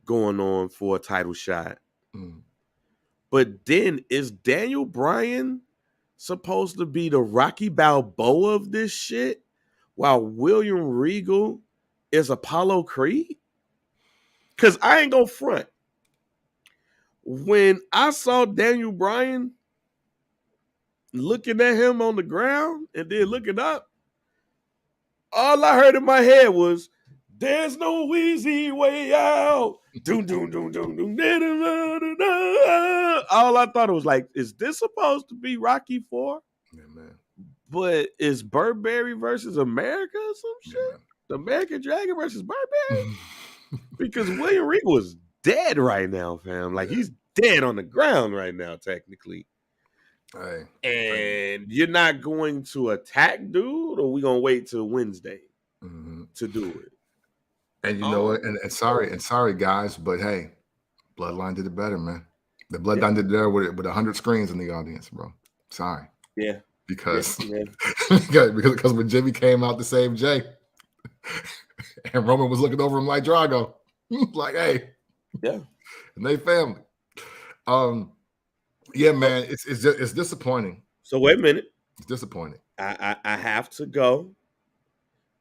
going on for a title shot. But then is Daniel Bryan supposed to be the Rocky Balboa of this shit while William Regal is Apollo Creed? Because I ain't gonna front. When I saw Daniel Bryan looking at him on the ground and then looking up, all I heard in my head was, "There's no easy way out." Doom, doom, doom, doom, doom. All I thought it was like, is this supposed to be Rocky 4? Yeah, man. But is Burberry versus America or some shit? Yeah. The American Dragon versus Burberry? Because William Regal is dead right now, fam. Like, he's dead on the ground right now, technically. And you're not going to attack dude, or we gonna wait till Wednesday to do it? And you know what? And sorry, guys, but hey, Bloodline did it better, man. The Bloodline did it there with 100 screens in the audience, bro. Sorry. Yeah. Because because when Jimmy came out to save Jay, and Roman was looking over him like Drago, like, hey, yeah, and they family. Yeah, man, it's disappointing. So wait a minute. It's disappointing. I have to go.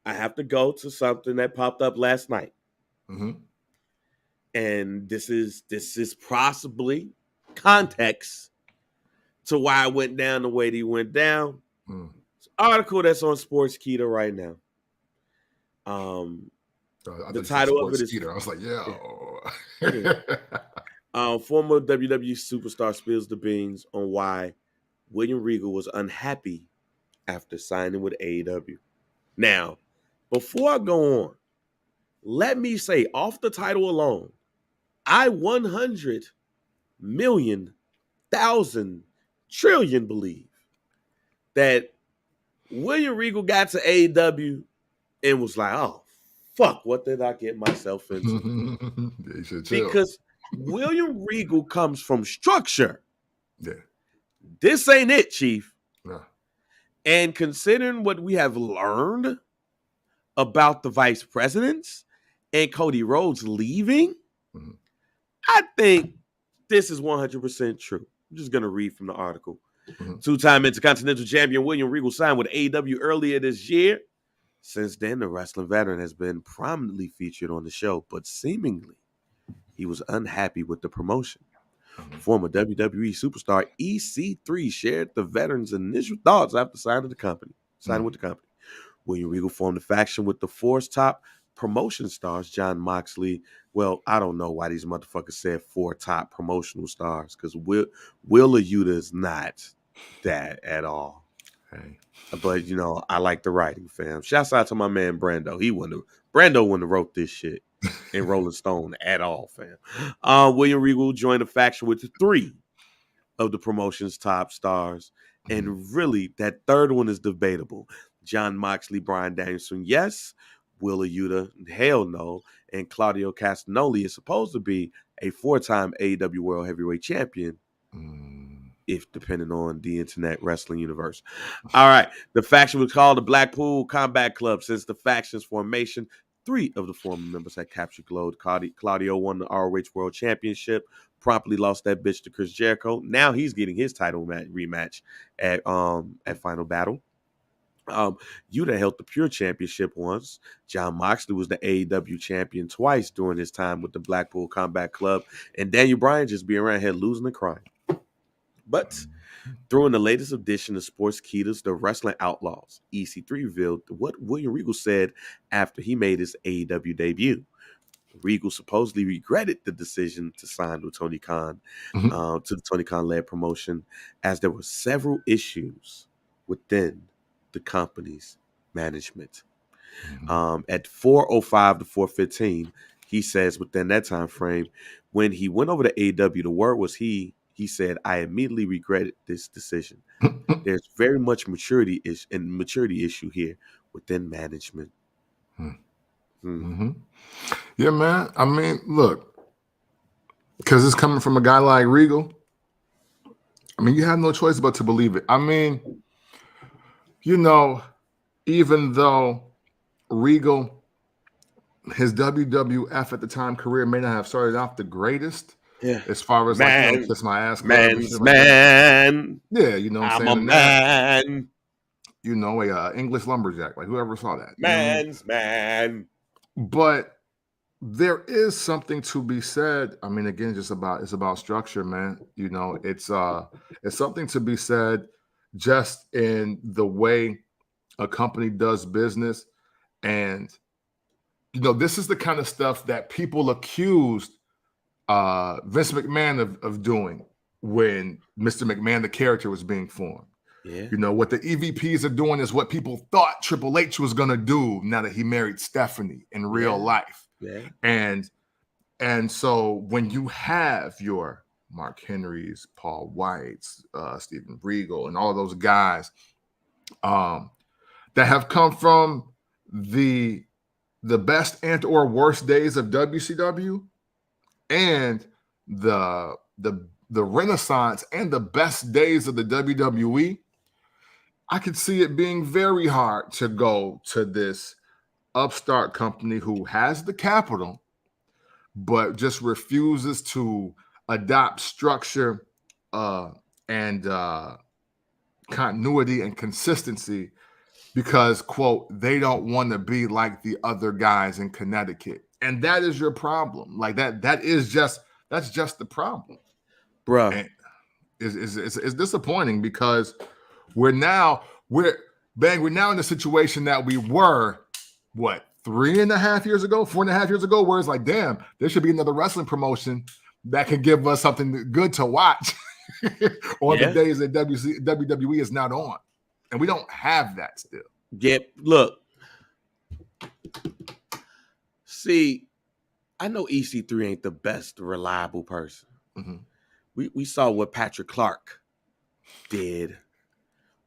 I have to go to something that popped up last night. And this is possibly context to why I went down the way that he went down. It's an article that's on Sportskeeda right now. The title of it is Skeeter. I was like, former WWE superstar spills the beans on why William Regal was unhappy after signing with AEW. Now, before I go on, let me say, off the title alone, I 100 million, thousand, trillion believe that William Regal got to AEW and was like, "Oh, fuck, what did I get myself into?" Because William Regal comes from structure. Yeah. This ain't it, Chief. No. And considering what we have learned about the vice presidents and Cody Rhodes leaving, I think this is 100% true. I'm just going to read from the article. Two-time Intercontinental Champion William Regal signed with AEW earlier this year. Since then, the wrestling veteran has been prominently featured on the show, but seemingly he was unhappy with the promotion. Former WWE superstar EC3 shared the veteran's initial thoughts after signing with the company. William Regal formed a faction with the Force top promotion stars John Moxley. Well, I don't know why these motherfuckers said 4 top promotional stars, because Willa Yuta is not that at all. Hey. But I like the writing, fam. Shouts out to my man Brando. Brando wouldn't have wrote this shit in Rolling Stone at all, fam. William Regal joined a faction with 3 of the promotion's top stars, and really that third one is debatable. John Moxley, Bryan Danielson, yes. Willa Yuta, hell no. And Claudio Castagnoli is supposed to be a 4-time AEW World Heavyweight Champion, if depending on the Internet Wrestling Universe. All right. The faction was called the Blackpool Combat Club. Since the faction's formation, 3 of the former members had captured gold. Claudio won the ROH World Championship, promptly lost that bitch to Chris Jericho. Now he's getting his title rematch at Final Battle. Yuta held the Pure Championship once. John Moxley was the AEW champion twice during his time with the Blackpool Combat Club. And Daniel Bryan just be around here losing and crying. But during the latest edition of Sportskeeda's The Wrestling Outlaws, EC3 revealed what William Regal said after he made his AEW debut. Regal supposedly regretted the decision to sign with Tony Khan, to the Tony Khan-led promotion, as there were several issues within the company's management. Mm-hmm. At 4:05 to 4:15, he says within that time frame, when he went over to AEW, the word was he said, "I immediately regretted this decision. There's very much maturity issue here within management." Mm-hmm. Yeah, man. I mean, look, because it's coming from a guy like Regal. I mean, you have no choice but to believe it. I mean, you know, even though Regal, his WWF at the time career may not have started off the greatest Yeah, as far as like, Kiss My Ass Club and man's shit like that. man. Yeah, you know what I'm I'm saying? a And that, man, a English lumberjack, like whoever saw that, you know what I mean? man's man. But there is something to be said. I mean, again, it's about structure, man. You know, it's something to be said just in the way a company does business. And this is the kind of stuff that people accused Vince McMahon of doing when Mr. McMahon, the character, was being formed. Yeah. What the EVPs are doing is what people thought Triple H was going to do now that he married Stephanie in real life. Yeah. And so when you have your Mark Henrys, Paul Whites, Steven Regal, and all those guys that have come from the best and or worst days of WCW and the renaissance and the best days of the WWE, I could see it being very hard to go to this upstart company who has the capital but just refuses to adopt structure and continuity and consistency because, quote, they don't want to be like the other guys in Connecticut. And that is your problem. Like that's just the problem. Bruh. And it's disappointing because we're now in the situation that we were, what, 4.5 years ago, where it's like, damn, there should be another wrestling promotion that can give us something good to watch on the days that WWE is not on. And we don't have that still. Yep. Look. See, I know EC3 ain't the best reliable person. Mm-hmm. We saw what Patrick Clark did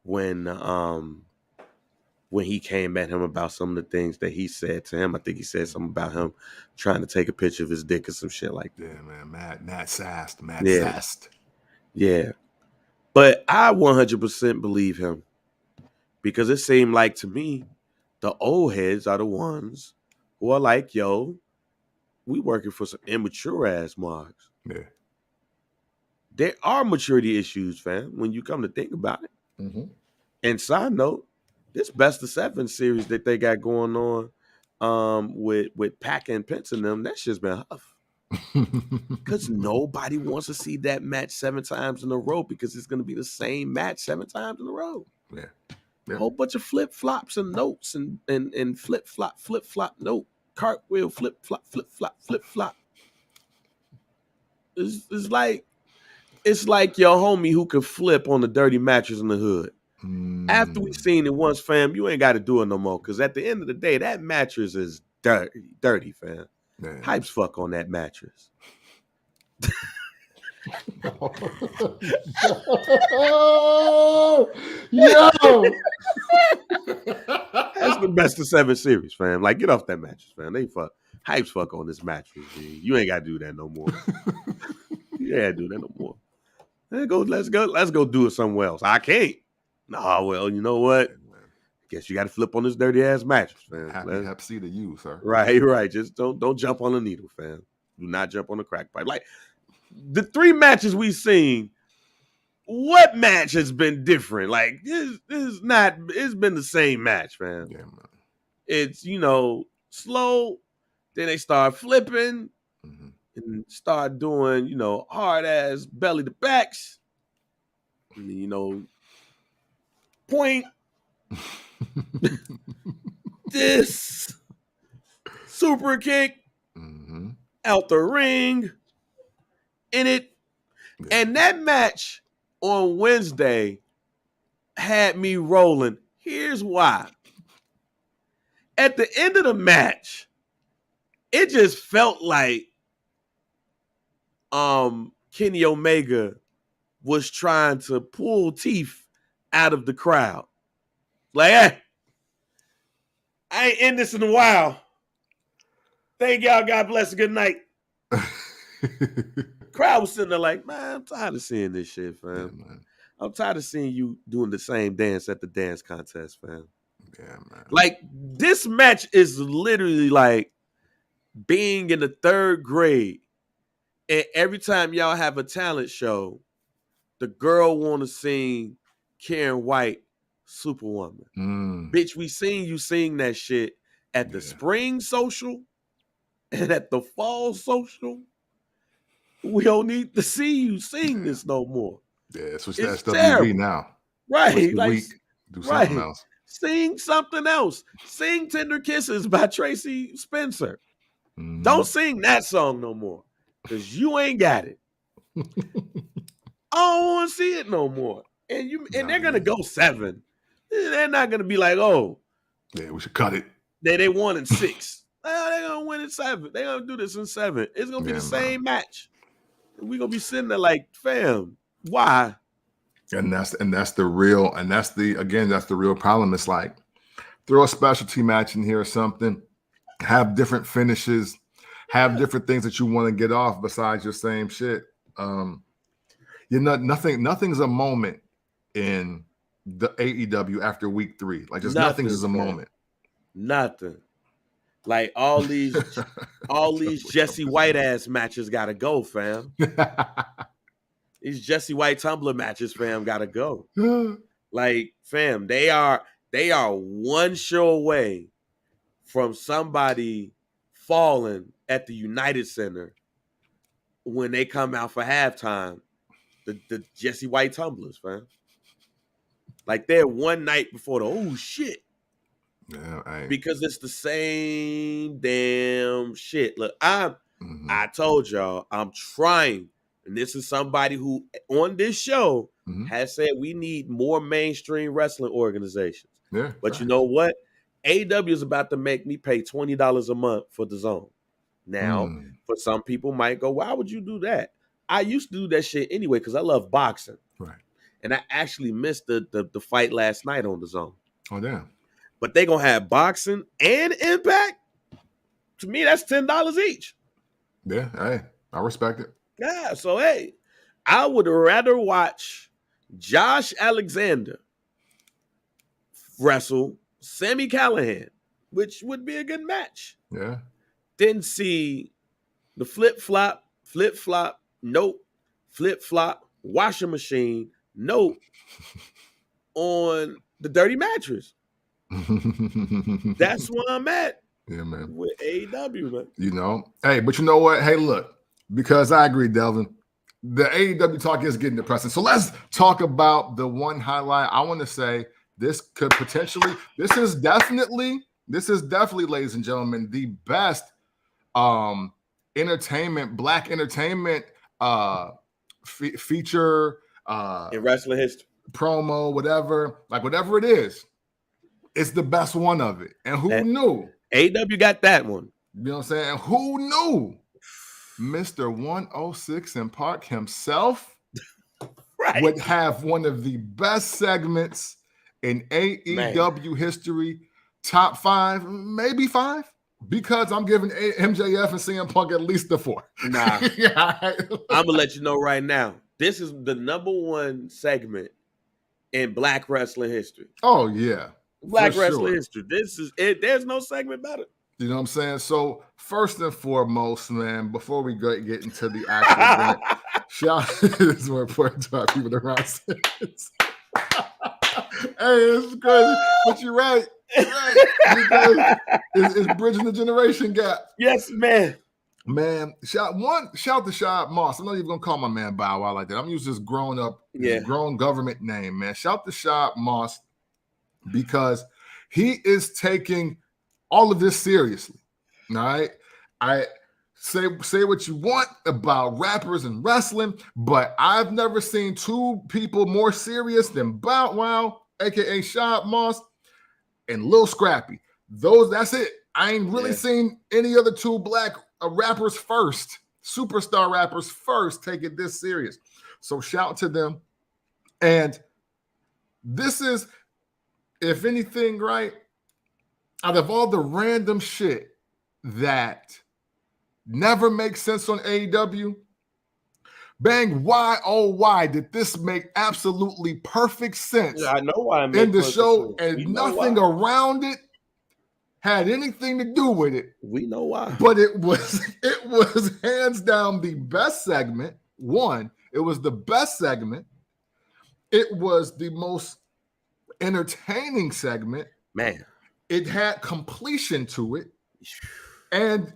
when he came at him about some of the things that he said to him. I think he said something about him trying to take a picture of his dick or some shit like that. Yeah, man. Mad sassed. Yeah. But I 100% believe him because it seemed like to me the old heads are the ones who are like, yo, we working for some immature ass marks. Yeah. There are maturity issues, fam, when you come to think about it. Mm-hmm. And side note, this Best of 7 series that they got going on with Pac and Pence and them, that shit's been huff. Because nobody wants to see that match 7 times in a row because it's going to be the same match 7 times in a row. Yeah. A whole bunch of flip-flops and notes and flip-flop, note, cartwheel, flip-flop. It's like your homie who could flip on the dirty mattress in the hood. After we seen it once, fam, you ain't got to do it no more. Because at the end of the day, that mattress is dirty, fam. Man. Hype's fuck on that mattress. Yo! That's the Best of 7 series, fam. Like, get off that mattress, fam. They fuck. Hype's fuck on this mattress, man. You ain't got to do that no more. You ain't do that no more. Let's go do it somewhere else. I can't. Nah, well, you know what? Guess you got to flip on this dirty ass mattress, fam. Happy seat to you, sir. Right. Just don't jump on the needle, fam. Do not jump on the crack pipe. Like the 3 matches we've seen, what match has been different? Like this is not. It's been the same match, fam. Yeah, man. It's slow. Then they start flipping and start doing hard ass belly to backs. And, point. This super kick out the ring in it. Yeah. And that match on Wednesday had me rolling. Here's why. At the end of the match, it just felt like Kenny Omega was trying to pull teeth out of the crowd. Like, hey, I ain't in this in a while. Thank y'all. God bless. Good night. Crowd was sitting there like, man, I'm tired of seeing this shit, fam. Yeah, I'm tired of seeing you doing the same dance at the dance contest, fam. Yeah, man. Like, this match is literally like being in the 3rd grade, and every time y'all have a talent show, the girl want to sing Karen White, Superwoman. Bitch, we seen you sing that shit at the spring social and at the fall social. We don't need to see you sing this no more. Yeah, switch It's that terrible. WB now. Right. Like, do something else. Sing something else. Sing Tender Kisses by Tracy Spencer. Don't sing that song no more, because you ain't got it. I don't want to see it no more. And they're gonna go 7. They're not gonna be like, oh, yeah, we should cut it. They won in 6. They're gonna win in 7. They're gonna do this in 7. It's gonna be the same match. We're gonna be sitting there like, fam, why? And that's the real problem. It's like, throw a specialty match in here or something, have different finishes, have different things that you want to get off besides your same shit. Nothing's a moment in the AEW after week 3. Like, just nothing is a moment. Nothing. Like, all these Jesse White ass matches gotta go, fam. These Jesse White Tumbler matches, fam, gotta go. Like, fam, they are one show away from somebody falling at the United Center when they come out for halftime. The Jesse White Tumblers, fam. Like, they're one night before the oh shit. Yeah, because it's the same damn shit. Look, I told y'all I'm trying, and this is somebody who on this show has said we need more mainstream wrestling organizations. Yeah, but you know what? AEW is about to make me pay $20 a month for the Zone. Now, for some people might go, why would you do that? I used to do that shit anyway because I love boxing. Right. And I actually missed the fight last night on the Zone. Oh, damn. But they gonna have boxing and Impact. To me, that's $10 each. Yeah, hey, I respect it. Yeah, so hey, I would rather watch Josh Alexander wrestle Sami Callihan, which would be a good match. Yeah. Then see the flip-flop, nope, flip-flop, washing machine, nope, on the dirty mattress. That's where I'm at. Yeah, man. With AEW, man. You know, hey, but you know what? Hey, look, because I agree, Delvin. The AEW talk is getting depressing. So let's talk about the one highlight. I want to say this could potentially, this is definitely, ladies and gentlemen, the best entertainment, black entertainment feature in wrestling history, promo, whatever it is. It's the best one of it. And who knew? AEW got that one. You know what I'm saying? And who knew? Mr. 106 in Park himself would have one of the best segments in AEW history. Top 5, maybe 5. Because I'm giving MJF and CM Punk at least the 4. Nah. I'm going to let you know right now. This is the number 1 segment in black wrestling history. Oh, yeah. Black wrestling history. This is it. There's no segment better. You know what I'm saying? So first and foremost, man, before we get into the actual event, shout this is more important to our people around. Hey, it's crazy, but you're right. Because it's bridging the generation gap. Yes, man. Man, shout to Shad Moss. I'm not even gonna call my man Bow Wow like that. I'm using this grown government name, man. Shout to Shad Moss. Because he is taking all of this seriously. All right. I say what you want about rappers and wrestling, but I've never seen 2 people more serious than Bow Wow, aka Shad Moss. and Lil Scrappy. That's it. I ain't really Yeah. seen any other two black rappers first, superstar rappers first, take it this serious. So shout to them. And this is, if anything, right, out of all the random shit that never makes sense on AEW, Bang, why did this make absolutely perfect sense? Yeah, I know why it in the perfect show, sense. and nothing around it had anything to do with it. We know why. But it was hands down the best segment. One, it was the best segment. It was the most entertaining segment. Man. It had completion to it. And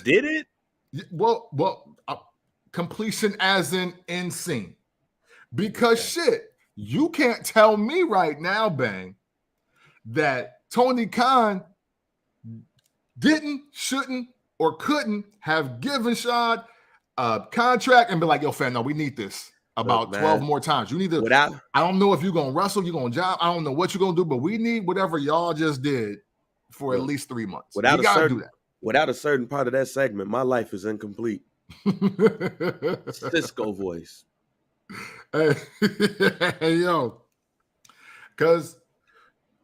did it? Well, completion as in scene. Because shit, you can't tell me right now, Bang, that Tony Khan didn't, shouldn't, or couldn't have given Shad a contract and be like, yo, fam, no, we need this about 12 more times. You need to, I don't know if you're going to wrestle, you're going to job, I don't know what you're going to do, but we need whatever y'all just did for at least 3 months. We got to do that. Without a certain part of that segment, my life is incomplete. Cisco voice. Hey, yo, because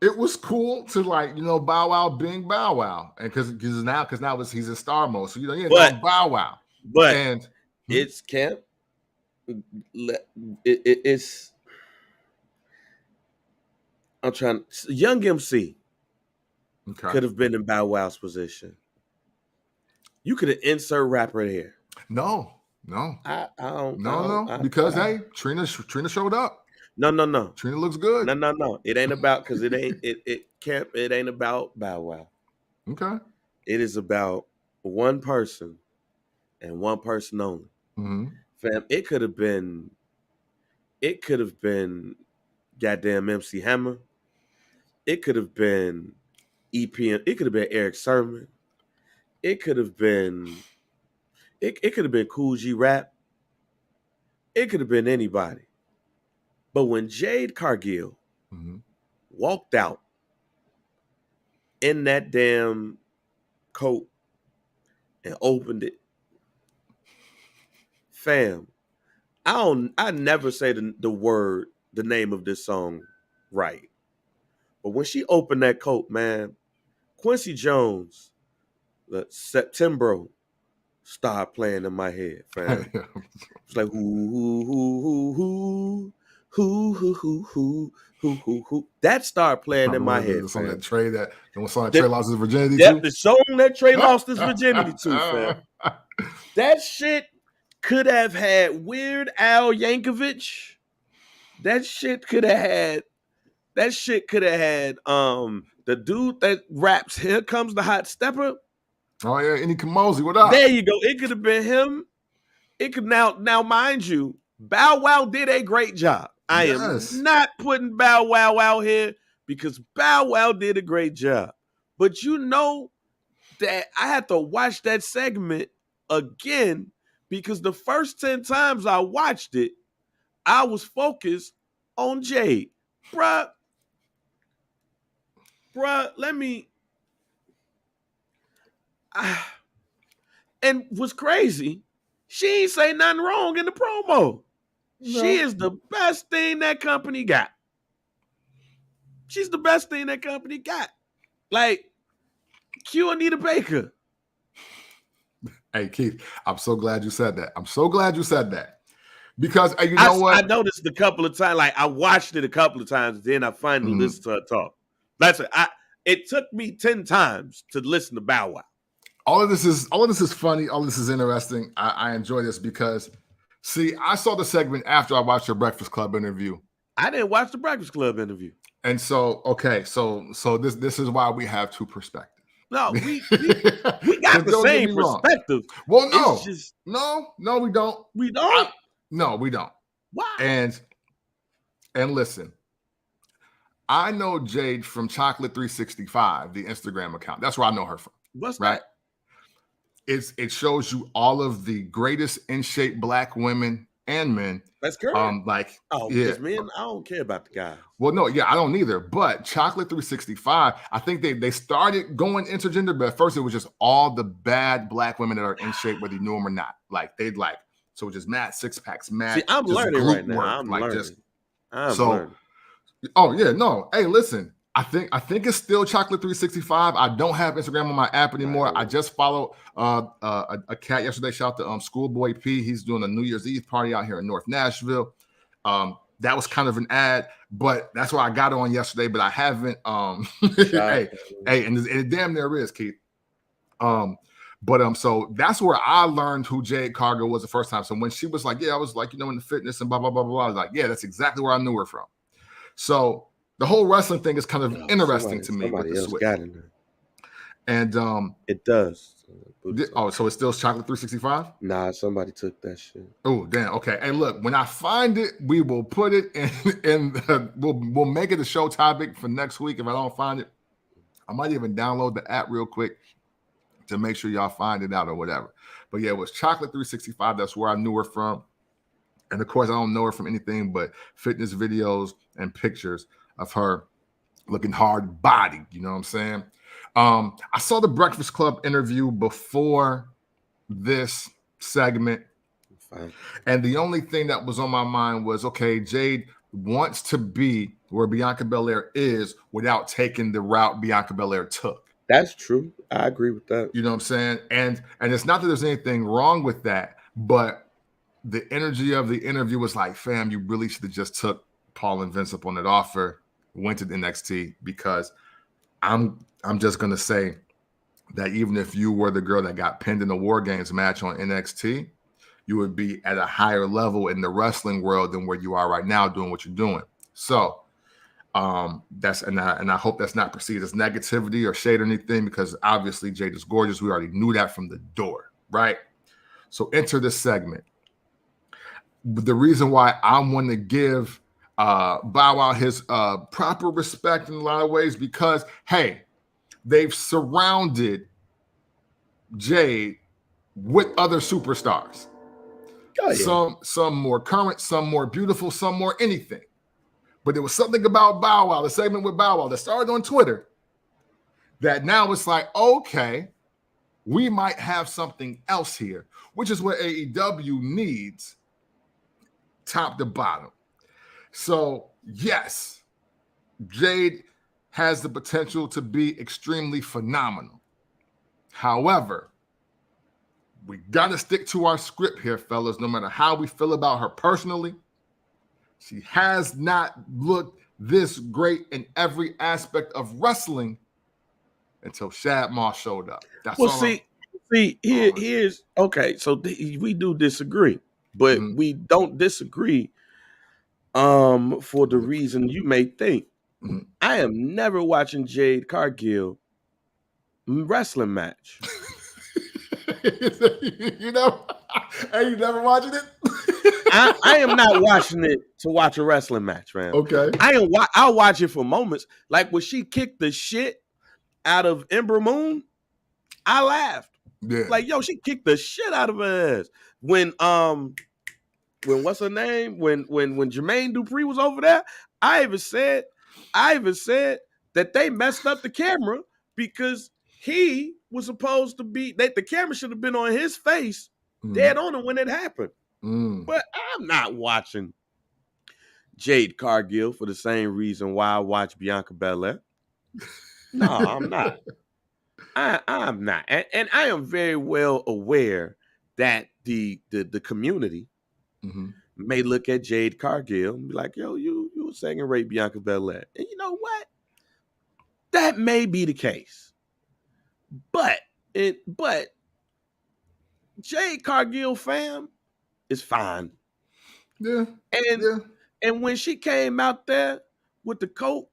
it was cool to Bow Wow being Bow Wow, and because now he's in star mode, so Bow Wow. But it's camp. It's I'm trying. Young MC could have been in Bow Wow's position. You could have insert rapper there. No. I don't. No. Because Trina showed up. No. Trina looks good. No. It ain't about because it ain't it ain't about Bow Wow. Okay. It is about one person and one person only. Mm-hmm. Fam, it could have been goddamn MC Hammer. It could have been EPM. It could have been Eric Sermon. It could have been Cool G Rap. It could have been anybody. But when Jade Cargill walked out in that damn coat and opened it, fam, I never say the name of this song right. But when she opened that coat, man, Quincy Jones, the September started playing in my head, fam. It's like who. That started playing in my head. The song that Trey lost his virginity to? The song that Trey lost his virginity to, fam. That shit could have had Weird Al Yankovic. That shit could have had the dude that raps "Here Comes the Hot Stepper." Oh yeah, Any Kamosi, what up? There you go. It could have been him. It could now, mind you, Bow Wow did a great job. I am not putting Bow Wow out here because Bow Wow did a great job. But you know that I had to watch that segment again because the first 10 times I watched it, I was focused on Jade. Bruh, let me... and what's crazy, she ain't say nothing wrong in the promo. No. She is the best thing that company got. She's the best thing that company got. Like, cue Anita Baker. Hey, Keith, I'm so glad you said that. Because you know what? I noticed a couple of times, like I watched it a couple of times, then I finally listened to her talk. That's it. It took me 10 times to listen to Bow Wow. All of this is funny. All this is interesting. I enjoy this because, see, I saw the segment after I watched your Breakfast Club interview. I didn't watch the Breakfast Club interview. And so, okay, so this is why we have two perspectives. No, we got the same perspective. Well, no, no, we don't. We don't. No, we don't. Why? And listen, I know Jade from Chocolate 365, the Instagram account. That's where I know her from. What's right? That? It shows you all of the greatest in shape Black women and men. That's correct. Like, Oh, yeah. because men, I don't care about the guys. Well, no, yeah, I don't either. But Chocolate 365, I think they started going intergender, but at first it was just all the bad black women that are in shape, whether you knew them or not. Like they'd like, so just mad six packs, mad. See, I'm just learning group right now. work, I'm like learning. just I'm so. learning. Oh yeah, no. Hey, listen. I think it's still Chocolate 365. I don't have Instagram on my app anymore. Right. I just followed a cat yesterday. Shout out to Schoolboy P. He's doing a New Year's Eve party out here in North Nashville. That was kind of an ad, but that's why I got it on yesterday. But I haven't. hey, and it damn near is, Keith. So that's where I learned who Jade Cargill was the first time. So when she was like, yeah, I was like, in the fitness and blah blah blah blah, I was like, yeah, that's exactly where I knew her from. So the whole wrestling thing is kind of interesting to me with the switch. Got in there. And it does. So it's still Chocolate 365? Nah, somebody took that shit. Oh, damn. Okay. Hey, look, when I find it, we will put it in we'll make it a show topic for next week. If I don't find it, I might even download the app real quick to make sure y'all find it out or whatever. But yeah, it was Chocolate 365. That's where I knew her from. And of course, I don't know her from anything but fitness videos and pictures of her looking hard bodied. You know what I'm saying? I saw the Breakfast Club interview before this segment. Fine. And the only thing that was on my mind was, okay, Jade wants to be where Bianca Belair is without taking the route Bianca Belair took. That's true. I agree with that. You know what I'm saying? And it's not that there's anything wrong with that, but the energy of the interview was like, fam, you really should have just took Paul and Vince up on that offer, went to NXT, because I'm just gonna say that even if you were the girl that got pinned in the War Games match on NXT, you would be at a higher level in the wrestling world than where you are right now doing what you're doing. So that's and I hope that's not perceived as negativity or shade or anything, because obviously Jade is gorgeous. We already knew that from the door, right? So enter this segment. The reason why I want to give Bow Wow his proper respect in a lot of ways, because hey, they've surrounded Jade with other superstars. Oh, yeah. Some more current, some more beautiful, some more anything. But there was something about Bow Wow, the segment with Bow Wow that started on Twitter, that now it's like, okay, we might have something else here, which is what AEW needs, top to bottom. So, yes, Jade has the potential to be extremely phenomenal. However, we got to stick to our script here, fellas, no matter how we feel about her personally. She has not looked this great in every aspect of wrestling until Shad Moss showed up. That's well, all. Here's okay. So we do disagree, but we don't disagree for the reason you may think. Mm-hmm. I am never watching Jade Cargill wrestling match. You know, are you never watching it? I am not watching it to watch a wrestling match, man. Okay. I'll watch it for moments. Like when she kicked the shit out of Ember Moon, I laughed. Yeah. Like, yo, she kicked the shit out of her ass. When what's her name? When Jermaine Dupri was over there, I even said that they messed up the camera because he was supposed to be the camera should have been on his face, dead on him when it happened. But I'm not watching Jade Cargill for the same reason why I watch Bianca Belair. No, I'm not. I'm not. And I am very well aware that the community may look at Jade Cargill and be like, yo, you second rate Bianca Belair. And you know what? That may be the case. But Jade Cargill fam is fine. Yeah. And when she came out there with the coat,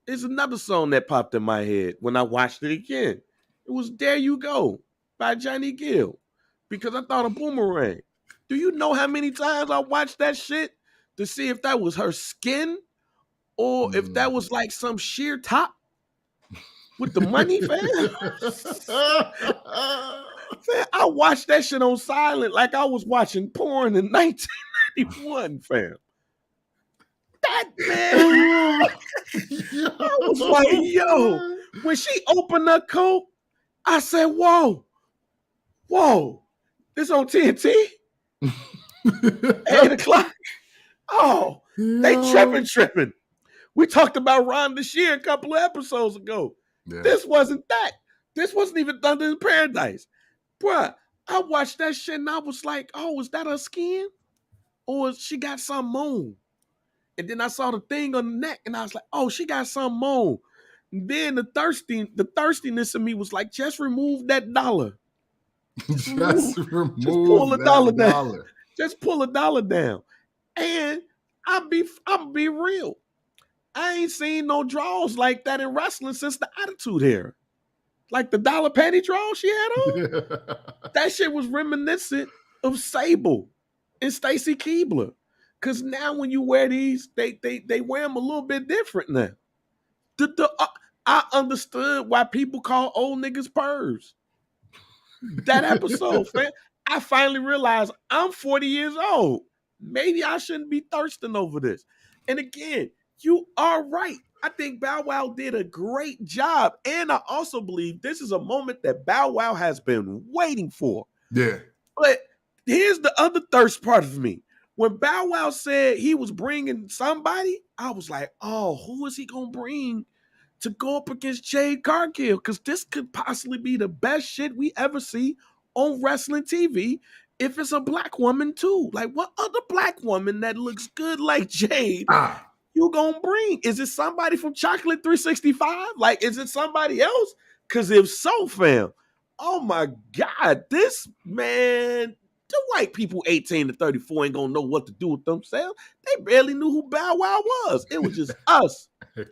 there's another song that popped in my head when I watched it again. It was There You Go by Johnny Gill, because I thought of Boomerang. Do you know how many times I watched that shit to see if that was her skin or if that was like some sheer top with the money, fam? I watched that shit on silent like I was watching porn in 1990. 91, fam. That man, I was like, yo, when she opened her coat, I said, whoa, this on TNT? 8 o'clock. Oh, they tripping. We talked about Ron this year a couple of episodes ago. Yeah. This wasn't that. This wasn't even Thunder in Paradise. Bruh, I watched that shit and I was like, oh, is that her skin? Or she got some moan? And then I saw the thing on the neck and I was like, oh, she got some moan. And then the thirstiness in me was like, just remove that dollar. Just pull a dollar down. Just pull a dollar down. And I'm be real. I ain't seen no draws like that in wrestling since the Attitude Era. Like the dollar panty draw she had on. That shit was reminiscent of Sable and Stacy Keibler. Cause now when you wear these, they wear them a little bit different now. I understood why people call old niggas pervs. That episode, fam. I finally realized I'm 40 years old. Maybe I shouldn't be thirsting over this. And again, you are right. I think Bow Wow did a great job. And I also believe this is a moment that Bow Wow has been waiting for. Yeah. But here's the other thirst part of me. When Bow Wow said he was bringing somebody, I was like, oh, who is he going to bring to go up against Jade Cargill? Because this could possibly be the best shit we ever see on wrestling TV if it's a black woman too. Like, what other black woman that looks good like Jade you gonna bring? Is it somebody from Chocolate 365? Like, is it somebody else? Because if so, fam, oh my God, this man, the white people 18 to 34 ain't gonna know what to do with themselves. They barely knew who Bow Wow was. It was just us. Hey,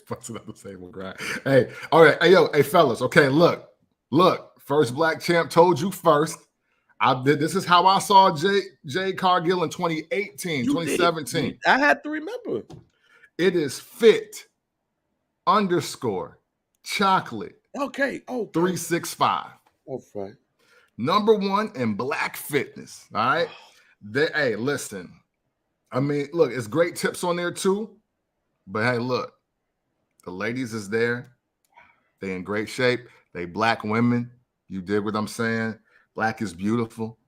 all right, hey fellas. Okay, look. First black champ told you first. This is how I saw Jade Cargill in 2018, 2017. I had to remember. It is fit _chocolate. Okay. 365. Okay. Number 1 in black fitness. All right. Hey, listen. I mean, look, it's great tips on there too. But hey, look, the ladies is there. They in great shape. They black women. You dig what I'm saying? Black is beautiful.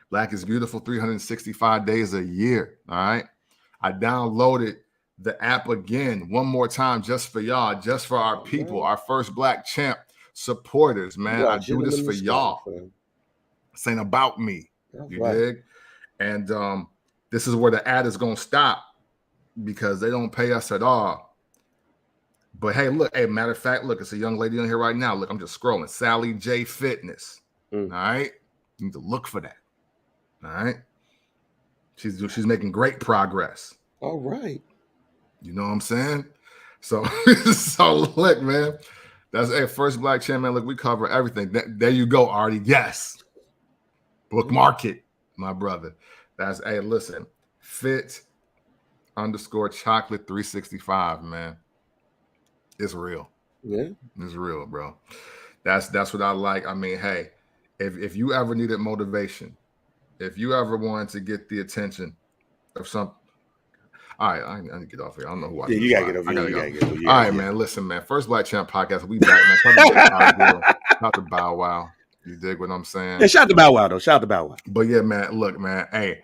Black is beautiful 365 days a year. All right. I downloaded the app again one more time just for y'all, just for our people, our first black champ supporters, man. I do this for y'all. This ain't about me. You dig? And this is where the ad is going to stop because they don't pay us at all. But hey, look, matter of fact, look, it's a young lady on here right now. Look, I'm just scrolling. Sally J Fitness. All right. You need to look for that. All right. She's making great progress. All right. You know what I'm saying? So look, man. That's first black champ, man. Look, we cover everything. There you go, Artie. Yes. Bookmark it, my brother. That's listen. Fit _chocolate 365, man. It's real. Yeah. It's real, bro. That's what I like. I mean, hey, if you ever needed motivation, if you ever wanted to get the attention of some. All right, I need to get off here. I don't know who I. Yeah, you gotta get over here. All right, man. Listen, man. First Black Champ podcast. We back, man. Shout to Bow Wow. You dig what I'm saying? Yeah, shout out to Bow Wow though. Shout out to Bow Wow. But yeah, man. Look, man. Hey,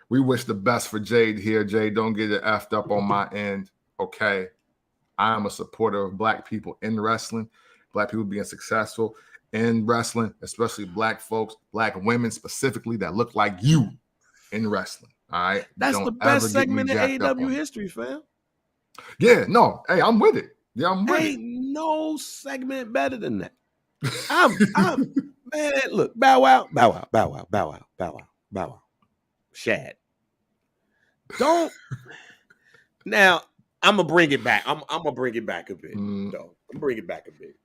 we wish the best for Jade here. Jade, don't get it effed up on my end. Okay, I am a supporter of black people in wrestling. Black people being successful in wrestling, especially black folks, black women specifically that look like you in wrestling. All right. That's the best segment in AEW history, fam. Yeah, no. Hey, I'm with it. Yeah, I'm with it. Ain't no segment better than that. I'm man, look, Bow Wow. Shad. Don't now I'm gonna bring it back. I'm gonna bring it back a bit, though. I'm gonna bring it back a bit.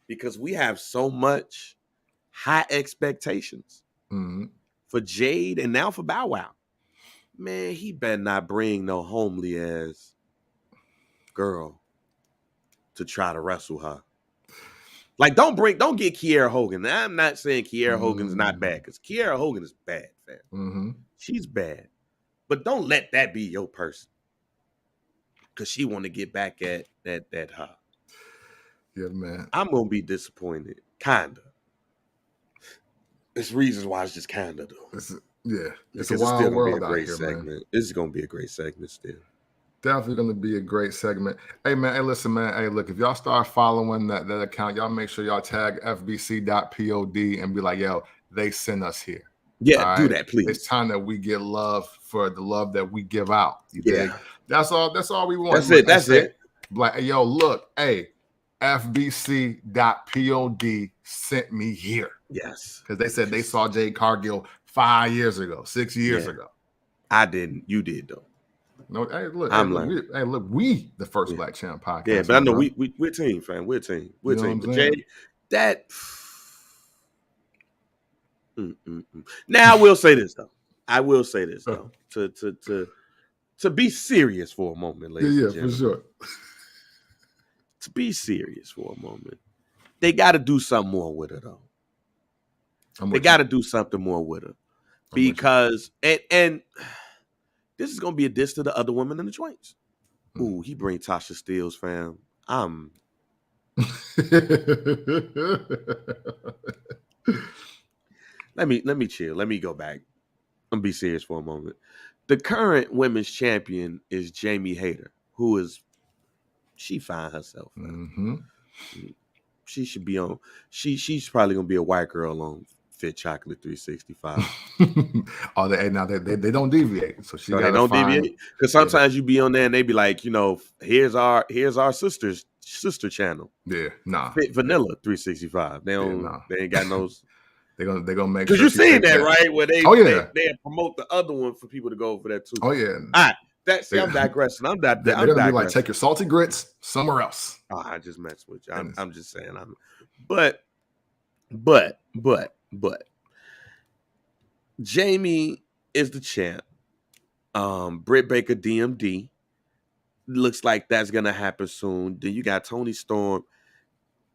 Because we have so much high expectations for Jade and now for Bow Wow. Man, he better not bring no homely ass girl to try to wrestle her. Like, don't get Kiera Hogan. Now, I'm not saying Kiera Hogan's not bad, because Kiera Hogan is bad, fam. She's bad. But don't let that be your person. Because she want to get back at her. Yeah, man. I'm going to be disappointed. Kinda. There's reasons why it's just kinda, though. It's a wild world out here, segment. man. This is going to be a great segment still. Definitely going to be a great segment. Hey, man. Hey, listen, man. Hey, look, if y'all start following that account, y'all make sure y'all tag fbc.pod and be like, yo, they sent us here. Yeah, do that, please. It's time that we get love for the love that we give out. You dig? That's all we want. That's it. Like, hey, yo, look, hey, fbc.pod sent me here. Yes. Because they said they saw Jade Cargill 5 years ago, 6 years ago. I didn't. You did, though. No, hey, look, we the first Black Champ podcast. Yeah, but I know we're a team, fam. We're a team. We're a team. But Jay, that. Now I will say this though. To be serious for a moment, ladies and gentlemen. For sure. To be serious for a moment, they got to do something more with her though. They got to do something more with her because and this is gonna be a diss to the other women in the joints. Ooh, he bring Tasha Steelz, fam. Let me chill. Let me go back and be serious for a moment. The current women's champion is Jamie Hayter, she fine herself. Mm-hmm. She should be on. She's probably gonna be a white girl on Fit Chocolate 365. They don't deviate. So they don't deviate because sometimes you be on there and they be like, here's our sister channel. Yeah, nah. Fit Vanilla 365. They don't. They ain't got no. They're gonna make sure. Because you seen that, right? Where they promote the other one for people to go over that too. Oh yeah. All right. I'm digressing. They're gonna be like, take your salty grits somewhere else. Oh, I just messed with you. I'm just saying. But Jamie is the champ. Britt Baker DMD. Looks like that's gonna happen soon. Then you got Toni Storm.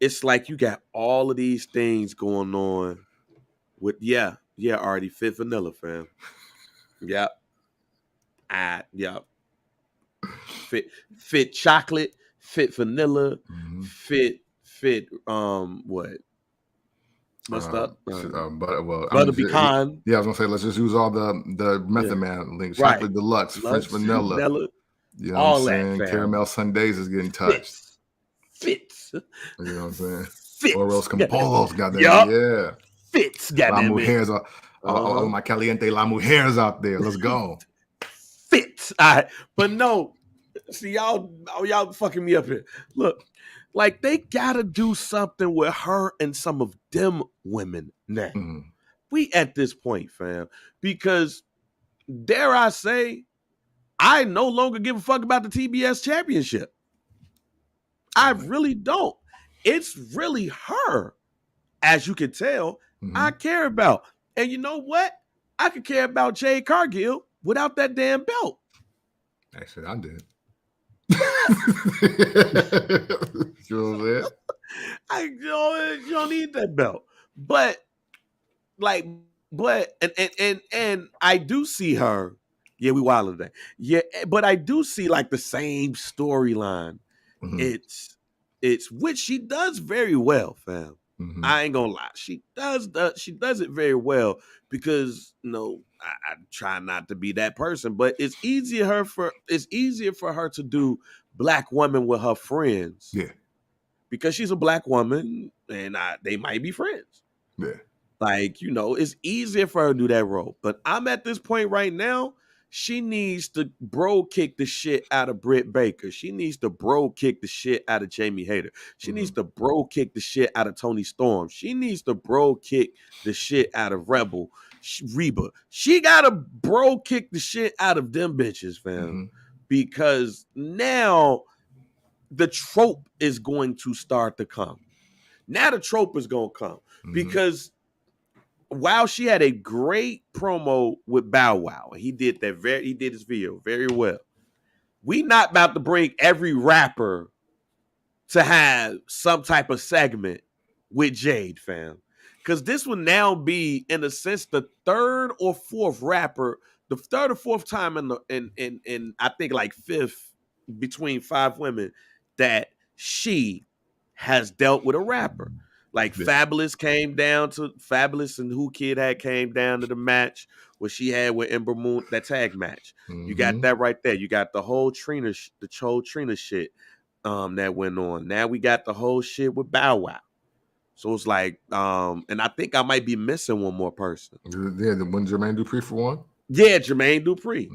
It's like you got all of these things going on with already Fit Vanilla, fam. Yep. Fit Chocolate, Fit Vanilla, Fit what? What's up? Butter Pecan. Yeah, I was gonna say let's just use all the Method Man links. Right. Chocolate Deluxe, French Vanilla. You know all what I'm saying? Caramel Sundays is getting touched. Fits. You know what I'm saying? Fits. Oros Campolos, goddamn. Yeah. Fits, goddamn. La Mujeres, all my caliente La Mujeres out there. Let's go. Fits. All right. But no, see, y'all fucking me up here. Look, like they gotta do something with her and some of them women now. We at this point, fam, because dare I say, I no longer give a fuck about the TBS championship. I really don't. It's really her, as you can tell, I care about. And you know what? I could care about Jade Cargill without that damn belt. Actually, I did. You know what I'm saying? You don't need that belt. But and I do see her. Yeah, we wild today. Yeah, but I do see like the same storyline. It's which she does very well, fam. I ain't gonna lie. She does it very well because I try not to be that person, but it's easier for her to do black woman with her friends. Yeah. Because she's a black woman and they might be friends. Yeah. Like, it's easier for her to do that role. But I'm at this point right now, she needs to bro kick the shit out of Britt Baker. She needs to bro kick the shit out of Jamie Hayter. She needs to bro kick the shit out of Toni Storm. She needs to bro kick the shit out of Reba. She gotta bro kick the shit out of them bitches, fam. Because now the trope is going to start to come. Now the trope is gonna come. Because while she had a great promo with Bow Wow, he did his video very well. We not about to bring every rapper to have some type of segment with Jade, fam. Because this will now be, in a sense, the third or fourth rapper the third or fourth time in I think like fifth between 5 women that she has dealt with a rapper. Like Fabulous and Who Kid had came down to the match where she had with Ember Moon, that tag match. You got that right there. You got the whole Trina shit that went on. Now we got the whole shit with Bow Wow. So it's like, and I think I might be missing one more person. Yeah, the one Jermaine Dupri for one. Yeah, Jermaine Dupri.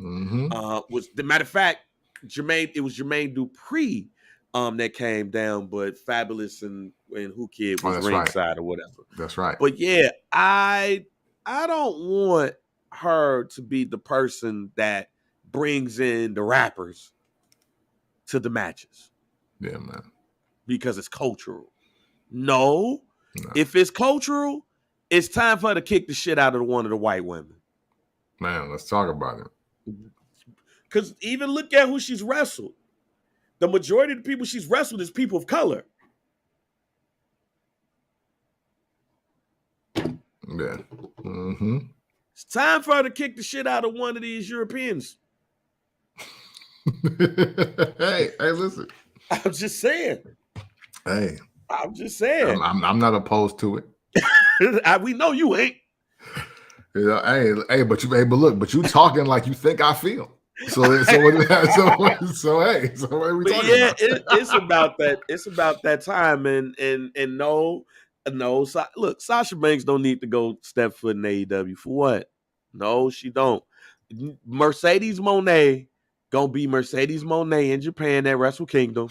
Was the matter of fact, it was Jermaine Dupri that came down, but Fabulous and Who Kid was ringside or whatever. That's right. But yeah, I don't want her to be the person that brings in the rappers to the matches. Yeah, man. Because it's cultural. No. If it's cultural, it's time for her to kick the shit out of one of the white women. Man, let's talk about it. Because even look at who she's wrestled. The majority of the people she's wrestled is people of color. Yeah. It's time for her to kick the shit out of one of these Europeans. hey, listen. I'm just saying. Hey. I'm just saying. I'm not opposed to it. We know you ain't. But you talking like you think I feel. So what are we talking about? It's about that. It's about that time, and no. Look, Sasha Banks don't need to go step foot in AEW for what? No, she don't. Mercedes Moné gonna be Mercedes Moné in Japan at Wrestle Kingdom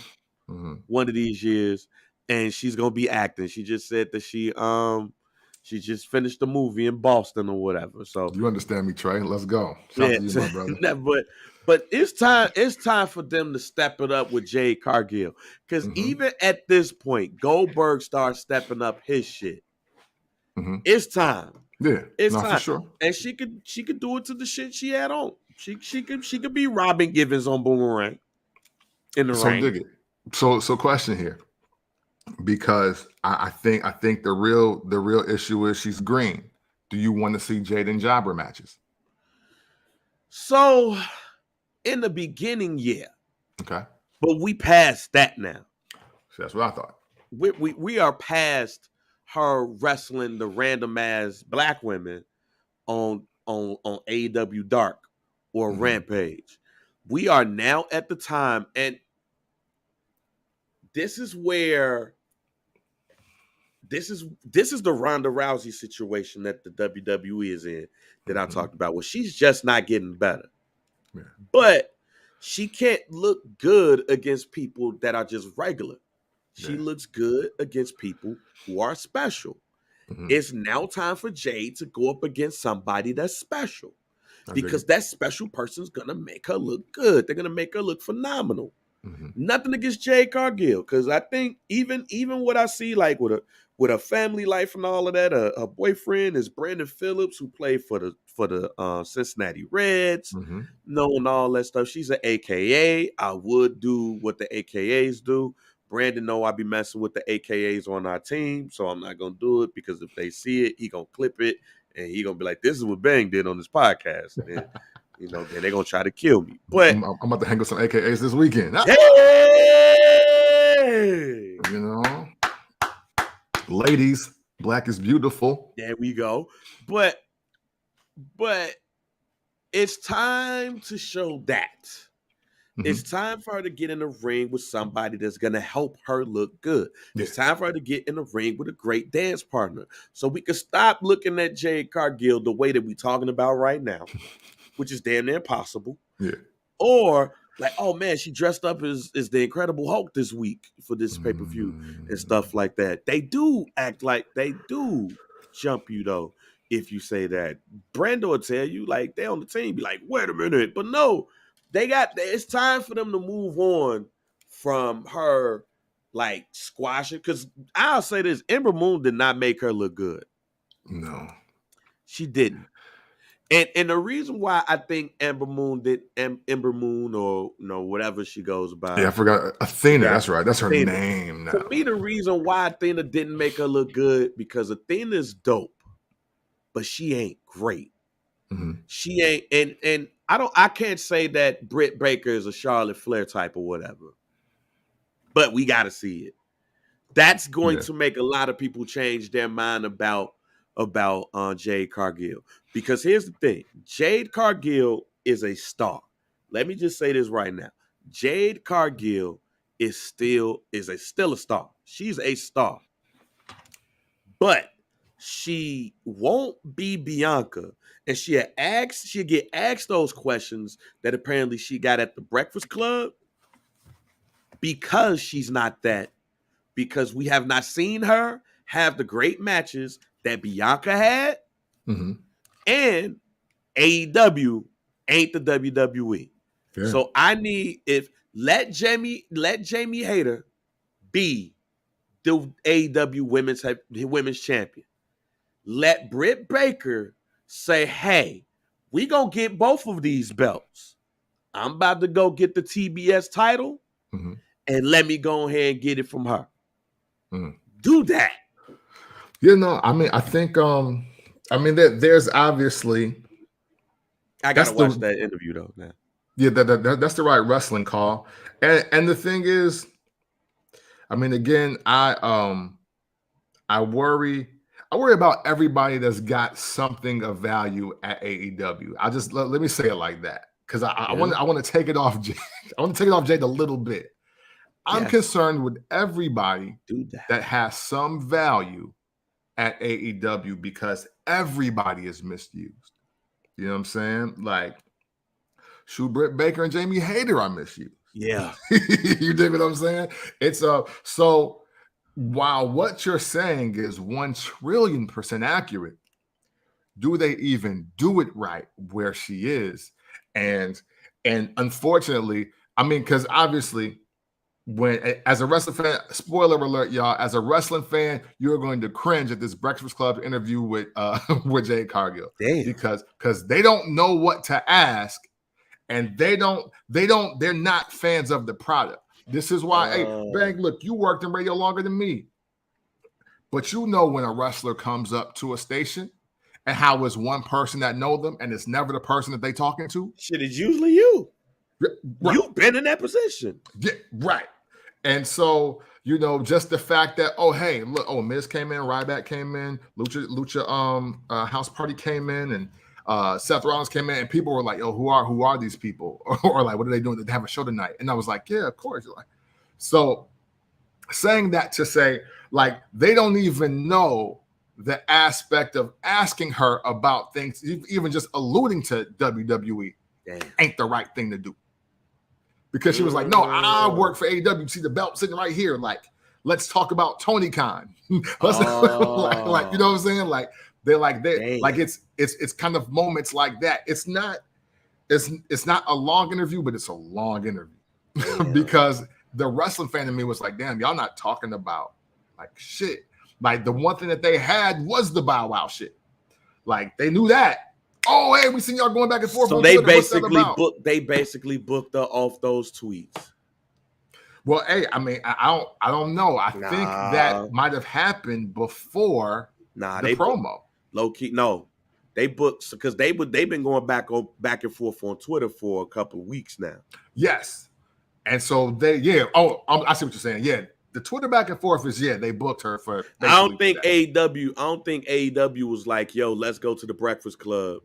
one of these years, and she's gonna be acting. She just said that she just finished the movie in Boston or whatever. So you understand me, Trey? Let's go. Shout out to you, my brother. But it's time for them to step it up with Jade Cargill. Because even at this point, Goldberg starts stepping up his shit. It's time. Yeah, it's time. For sure. And she could do it to the shit she had on. She could be Robin Givens on Boomerang in the ring. Dig it. So question here. Because I think the real issue is she's green. Do you want to see Jade and Jobber matches? So in the beginning, yeah. Okay. But we passed that now. So that's what I thought. We are past her wrestling the random ass black women on AEW Dark or Rampage. We are now at the time, and this is where this is the Ronda Rousey situation that the WWE is in that I talked about, where she's just not getting better. Yeah. But she can't look good against people that are just regular. She looks good against people who are special. It's now time for Jade to go up against somebody that's special. Because that special person's going to make her look good. They're going to make her look phenomenal. Nothing against Jade Cargill, because I think even what I see, like with a family life and all of that, her boyfriend is Brandon Phillips, who played for the Cincinnati Reds, knowing all that stuff. She's an AKA. I would do what the AKAs do. Brandon know I be messing with the AKAs on our team, so I'm not gonna do it, because if they see it, he gonna clip it and he gonna be like, "This is what Bang did on this podcast." And, then they're gonna try to kill me. But I'm about to hang with some AKAs this weekend. Hey! Ladies, black is beautiful. There we go. But it's time to show that. It's time for her to get in the ring with somebody that's going to help her look good. It's time for her to get in the ring with a great dance partner. So we can stop looking at Jade Cargill the way that we're talking about right now, which is damn near impossible. Yeah. Or like, oh man, she dressed up as the Incredible Hulk this week for this pay-per-view and stuff like that. They do act like they do jump you though, if you say that. Brando will tell you, like, they on the team, be like, wait a minute. But no, it's time for them to move on from her, like, squashing. Because I'll say this, Ember Moon did not make her look good. No. She didn't. And the reason why I think Ember Moon or whatever she goes by. Yeah, I forgot. Athena, that's right. That's her name now. For me, the reason why Athena didn't make her look good, because Athena is dope, but she ain't great. She ain't, and I can't say that Britt Baker is a Charlotte Flair type or whatever, but we got to see it. That's going to make a lot of people change their mind about Jade Cargill. Because here's the thing. Jade Cargill is a star. Let me just say this right now. Jade Cargill is still a star. She's a star. But she won't be Bianca. And she'll get asked those questions that apparently she got at the Breakfast Club because she's not that. Because we have not seen her have the great matches that Bianca had, and AEW ain't the WWE. Yeah. So I need let Jamie Hayter be the AEW women's champion. Let Britt Baker say, "Hey, we gonna get both of these belts. I'm about to go get the TBS title, and let me go ahead and get it from her." Do that. I think there's obviously I gotta watch that interview though now. Yeah, that's the right wrestling call. And the thing is, again, I worry about everybody that's got something of value at AEW. Let me say it like that. Because I want to take it off Jade. I want to take it off Jade a little bit. I'm concerned with everybody that has some value at AEW because everybody is misused. You know what I'm saying? Like, Britt Baker and Jamie Hayter are misused. Yeah. You dig what I'm saying? It's so while what you're saying is 1,000,000,000% accurate, do they even do it right where she is? And unfortunately, because obviously, as a wrestling fan, spoiler alert, y'all, as a wrestling fan, you're going to cringe at this Breakfast Club interview with Jade Cargill. Damn. Because they don't know what to ask, and they're not fans of the product. This is why, hey, Bang, look, you worked in radio longer than me. But you know when a wrestler comes up to a station and how it's one person that know them and it's never the person that they talking to. Shit, it's usually you. Right. You've been in that position. Yeah, right. And so, just the fact that, hey, look, Miz came in, Ryback came in, Lucha House Party came in, and Seth Rollins came in, and people were like, "Yo, who are these people?" or like, "What are they doing? They have a show tonight?" And I was like, "Yeah, of course." So, saying that to say, like, they don't even know the aspect of asking her about things, even just alluding to WWE, ain't the right thing to do. Because she was like, "No, I work for AEW. See the belt sitting right here. Like, let's talk about Tony Khan." like, you know what I'm saying? Like, it's kind of moments like that. It's not a long interview, but it's a long interview because the wrestling fan in me was like, "Damn, y'all not talking about like shit." Like, the one thing that they had was the Bow Wow shit. Like, they knew that. Oh, hey, we seen y'all going back and forth. So they basically booked her off those tweets. Well, hey, I don't know. I think that might have happened before the promo. Low key, no. They booked because they've been going back and forth on Twitter for a couple of weeks now. Yes, and so I see what you're saying. Yeah, the Twitter back and forth is they booked her for. I don't think AEW was like, "Yo, let's go to the Breakfast Club."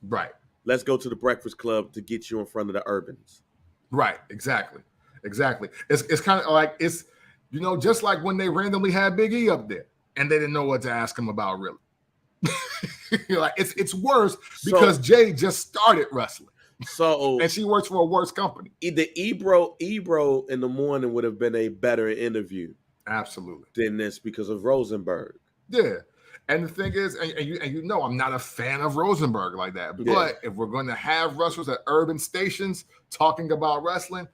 Right. Let's go to the Breakfast Club to get you in front of the Urbans. Right. Exactly. It's kind of like just like when they randomly had Big E up there and they didn't know what to ask him about really. Like it's worse because Jay just started wrestling. So and she works for a worse company. The Ebro in the morning would have been a better interview. Absolutely. Than this because of Rosenberg. Yeah. And the thing is, and I'm not a fan of Rosenberg like that. But if we're going to have wrestlers at urban stations talking about wrestling,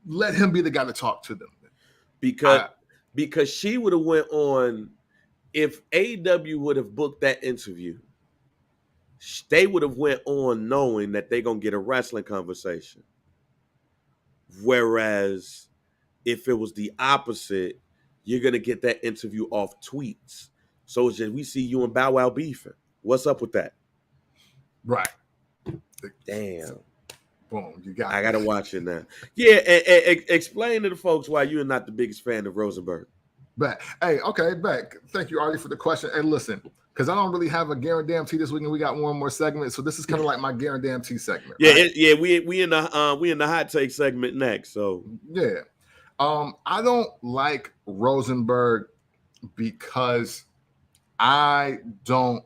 let him be the guy to talk to them. Because she would have went on, if AEW would have booked that interview, they would have went on knowing that they're going to get a wrestling conversation. Whereas if it was the opposite, you're going to get that interview off tweets. So it's just, we see you and Bow Wow beefing. What's up with that? Right. Damn. Boom. You got. I gotta watch it now. Yeah, and explain to the folks why you're not the biggest fan of Rosenberg. Back. Hey, okay, back. Thank you, Artie, for the question. And listen, because I don't really have a guarantee this week, and we got one more segment, so this is kind of like my guarantee segment. Yeah, right? we in the hot take segment next. So yeah, I don't like Rosenberg because I don't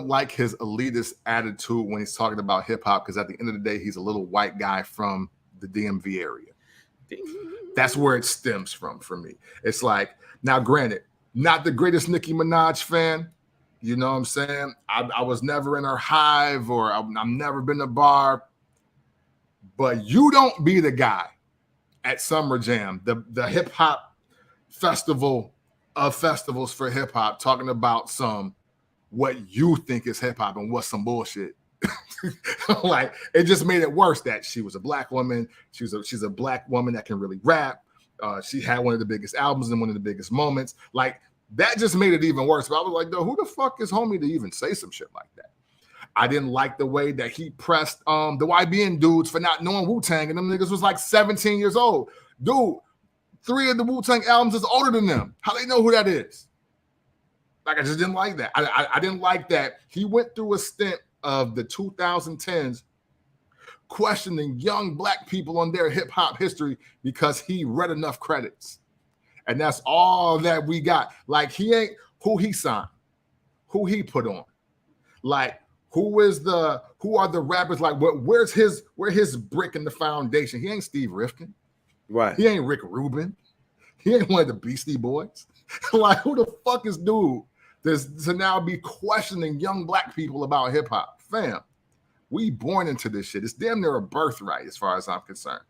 like his elitist attitude when he's talking about hip hop. Because at the end of the day, he's a little white guy from the DMV area. That's where it stems from for me. It's like, now granted, not the greatest Nicki Minaj fan. You know what I'm saying? I was never in her hive, or I've never been to bar. But you don't be the guy at Summer Jam, the hip hop festival of festivals for hip hop, talking about what you think is hip hop and what's some bullshit. Like, it just made it worse that she was a black woman. She's a black woman that can really rap. She had one of the biggest albums and one of the biggest moments. Like, that just made it even worse. But I was like, who the fuck is homie to even say some shit like that? I didn't like the way that he pressed the YBN dudes for not knowing Wu-Tang, and them niggas was like 17 years old. Dude, 3 of the Wu-Tang albums is older than them. How they know who that is? Like, I just didn't like that. I didn't like that. He went through a stint of the 2010s questioning young black people on their hip hop history because he read enough credits. And that's all that we got. Like, he ain't who he signed, who he put on. Like, who are the rappers? Like, where's his brick in the foundation? He ain't Steve Rifkin. Right. He ain't Rick Rubin. He ain't one of the Beastie Boys. Like, who the fuck is dude to now be questioning young black people about hip hop? Fam, we born into this shit. It's damn near a birthright as far as I'm concerned.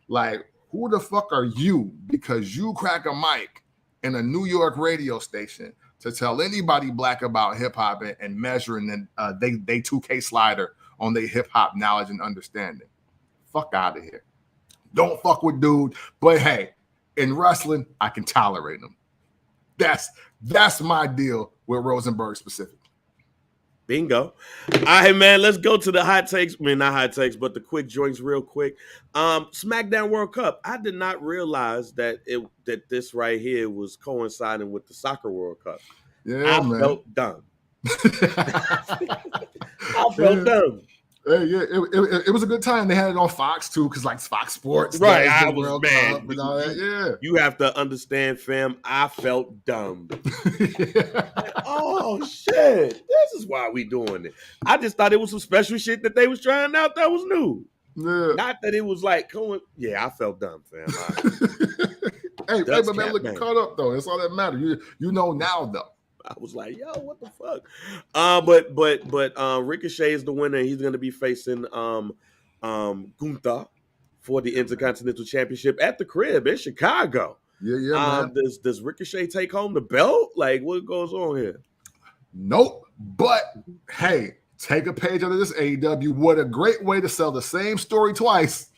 Like, who the fuck are you because you crack a mic in a New York radio station to tell anybody black about hip hop and measuring they 2K slider on their hip hop knowledge and understanding? Fuck out of here. Don't fuck with dude. But hey, in wrestling, I can tolerate him. That's my deal with Rosenberg specifically. Bingo. All right, man, let's go to the hot takes. I mean, not hot takes, but the quick joints real quick. Smackdown World Cup. I did not realize that this right here was coinciding with the Soccer World Cup. Yeah, I felt dumb. I felt dumb. Yeah, it was a good time. They had it on Fox too, because like Fox Sports, right? I was man. And all that. Yeah, you have to understand, fam. I felt dumb. Like, oh shit! This is why we doing it. I just thought it was some special shit that they was trying out that was new. Yeah. Not that it was like going. Yeah, I felt dumb, fam. Hey, but man, look, you caught up though. That's all that matters. You know now though. I was like, yo, what the fuck? But Ricochet is the winner. He's going to be facing Gunther for the Intercontinental Championship at the crib in Chicago. Yeah, man. Does Ricochet take home the belt? Like, what goes on here? Nope. But hey, take a page out of this AEW. What a great way to sell the same story twice,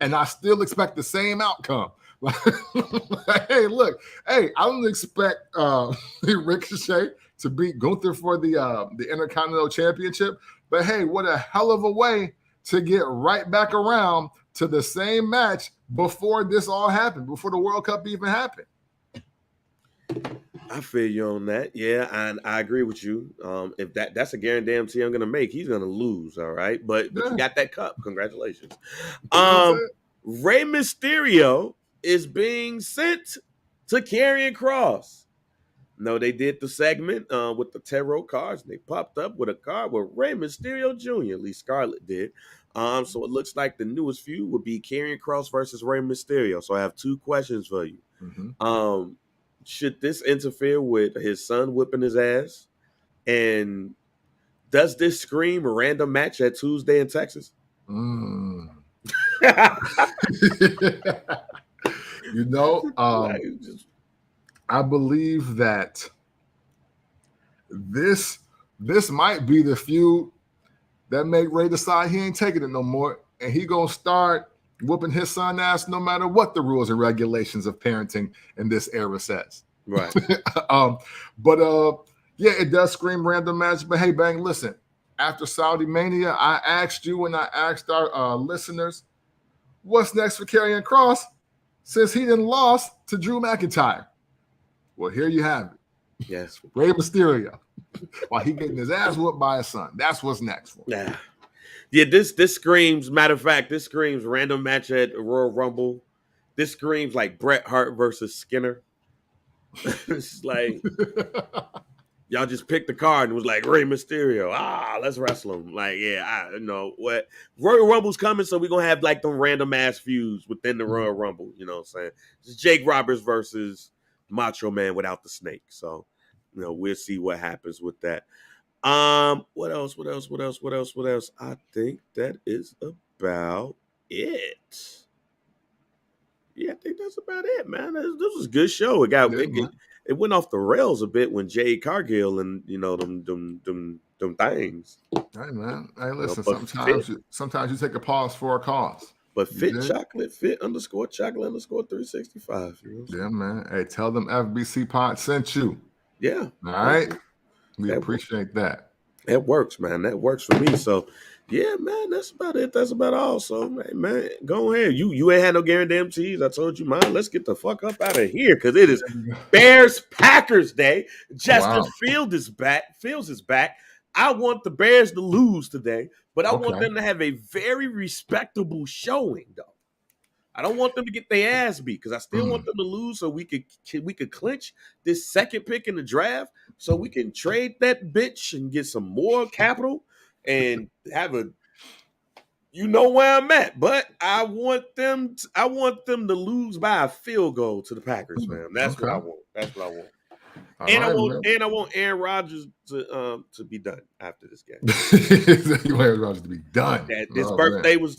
and I still expect the same outcome. Hey, look. Hey, I don't expect Ricochet to beat Gunther for the Intercontinental Championship, but hey, what a hell of a way to get right back around to the same match before this all happened, before the World Cup even happened. I feel you on that. Yeah, and I agree with you. If that's a guarantee I'm gonna make, he's gonna lose. All right, but you got that cup. Congratulations. Rey Mysterio is being sent to Karrion Kross. No, they did the segment with the tarot cards. And they popped up with a card with Rey Mysterio Jr. At least Scarlett did. So it looks like the newest feud would be Karrion Kross versus Rey Mysterio. So I have 2 questions for you. Mm-hmm. Should this interfere with his son whipping his ass? And does this scream a random match at Tuesday in Texas? You know, I believe that this might be the feud that make Ray decide he ain't taking it no more, and he gonna start whooping his son ass no matter what the rules and regulations of parenting in this era says. Right. But yeah, it does scream random match. But hey, Bang, listen, after Saudi Mania, I asked you and I asked our listeners, what's next for Karrion Kross since he didn't lost to Drew McIntyre? Well, here you have it. Yes. Rey Mysterio. While he getting his ass whooped by his son. That's what's next for him. Yeah, this screams, matter of fact, this screams random match at Royal Rumble. This screams like Bret Hart versus Skinner. It's like y'all just picked the card and was like, Rey Mysterio. Let's wrestle him. Like, yeah, I know what. Royal Rumble's coming, so we're going to have like them random ass feuds within the Royal Rumble. You know what I'm saying? It's Jake Roberts versus Macho Man without the snake. So, you know, we'll see what happens with that. What else? I think that is about it. Yeah, I think that's about it, man. This was a good show. It went off the rails a bit when Jade Cargill and them things. Hey man, hey listen. Sometimes you take a pause for a cause. But fit _chocolate 365. You know yeah, man. Hey, tell them FBC Pod sent you. Yeah. All right. We appreciate that. That works, man. That works for me. So, yeah, man, that's about it. That's about all. So, man, go ahead. You ain't had no guarantees. I told you, man. Let's get the fuck up out of here because it is Bears-Packers Day. Justin Fields is back. I want the Bears to lose today, but I want them to have a very respectable showing, though. I don't want them to get their ass beat because I still want them to lose so we could clinch this second pick in the draft so we can trade that bitch and get some more capital and have you know where I'm at. But I want them to lose by a field goal to the Packers, man. That's what I want. That's what I want. I want Aaron Rodgers to be done after this game. You want Aaron Rodgers to be done. His birthday was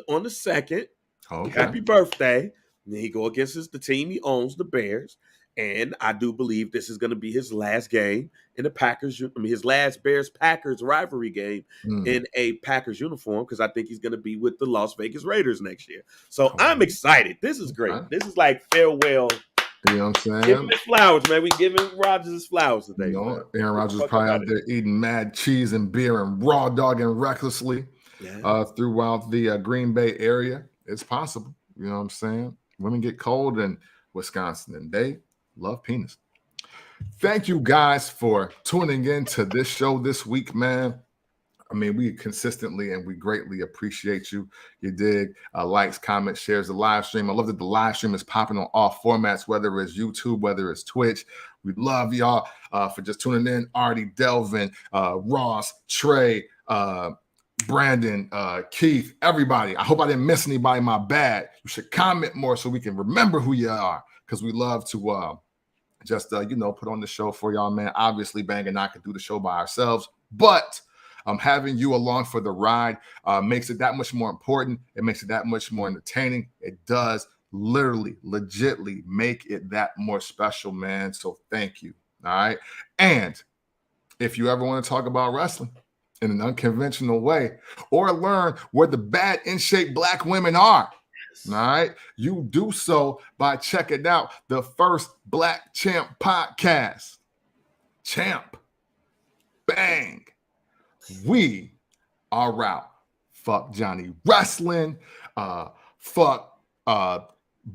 on the 2nd. Okay. Happy birthday. And he go against the team he owns, the Bears. And I do believe this is going to be his last game in the Packers. His last Bears-Packers rivalry game in a Packers uniform because I think he's going to be with the Las Vegas Raiders next year. So I'm excited. This is great. This is like farewell. You know what I'm saying? Give him his flowers, man. We giving Rodgers his flowers today. You know, Aaron Rodgers is probably out there eating mad cheese and beer and raw dogging recklessly throughout the Green Bay area. It's possible. You know what I'm saying? Women get cold in Wisconsin and they love penis. Thank you guys for tuning in to this show this week, man. I mean, we consistently and we greatly appreciate you. You dig likes, comments, shares the live stream. I love that the live stream is popping on all formats, whether it's YouTube, whether it's Twitch. We love y'all for just tuning in. Artie, Delvin, Ross, Trey, Brandon, Keith, everybody. I hope I didn't miss anybody. My bad. You should comment more so we can remember who you are because we love to just put on the show for y'all, man. Obviously, Bang and I could do the show by ourselves, but having you along for the ride makes it that much more important. It makes it that much more entertaining. It does literally, legitly make it that more special, man. So thank you. All right. And if you ever want to talk about wrestling in an unconventional way or learn where the bad in shape Black women are, all right, you do so by checking out the First Black Champ podcast. Champ. Bang. We are out. Fuck Johnny Wrestling. Fuck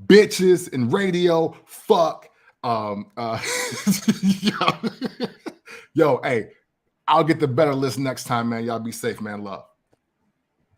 bitches in radio. Fuck. Yo, hey, I'll get the better list next time, man. Y'all be safe, man. Love.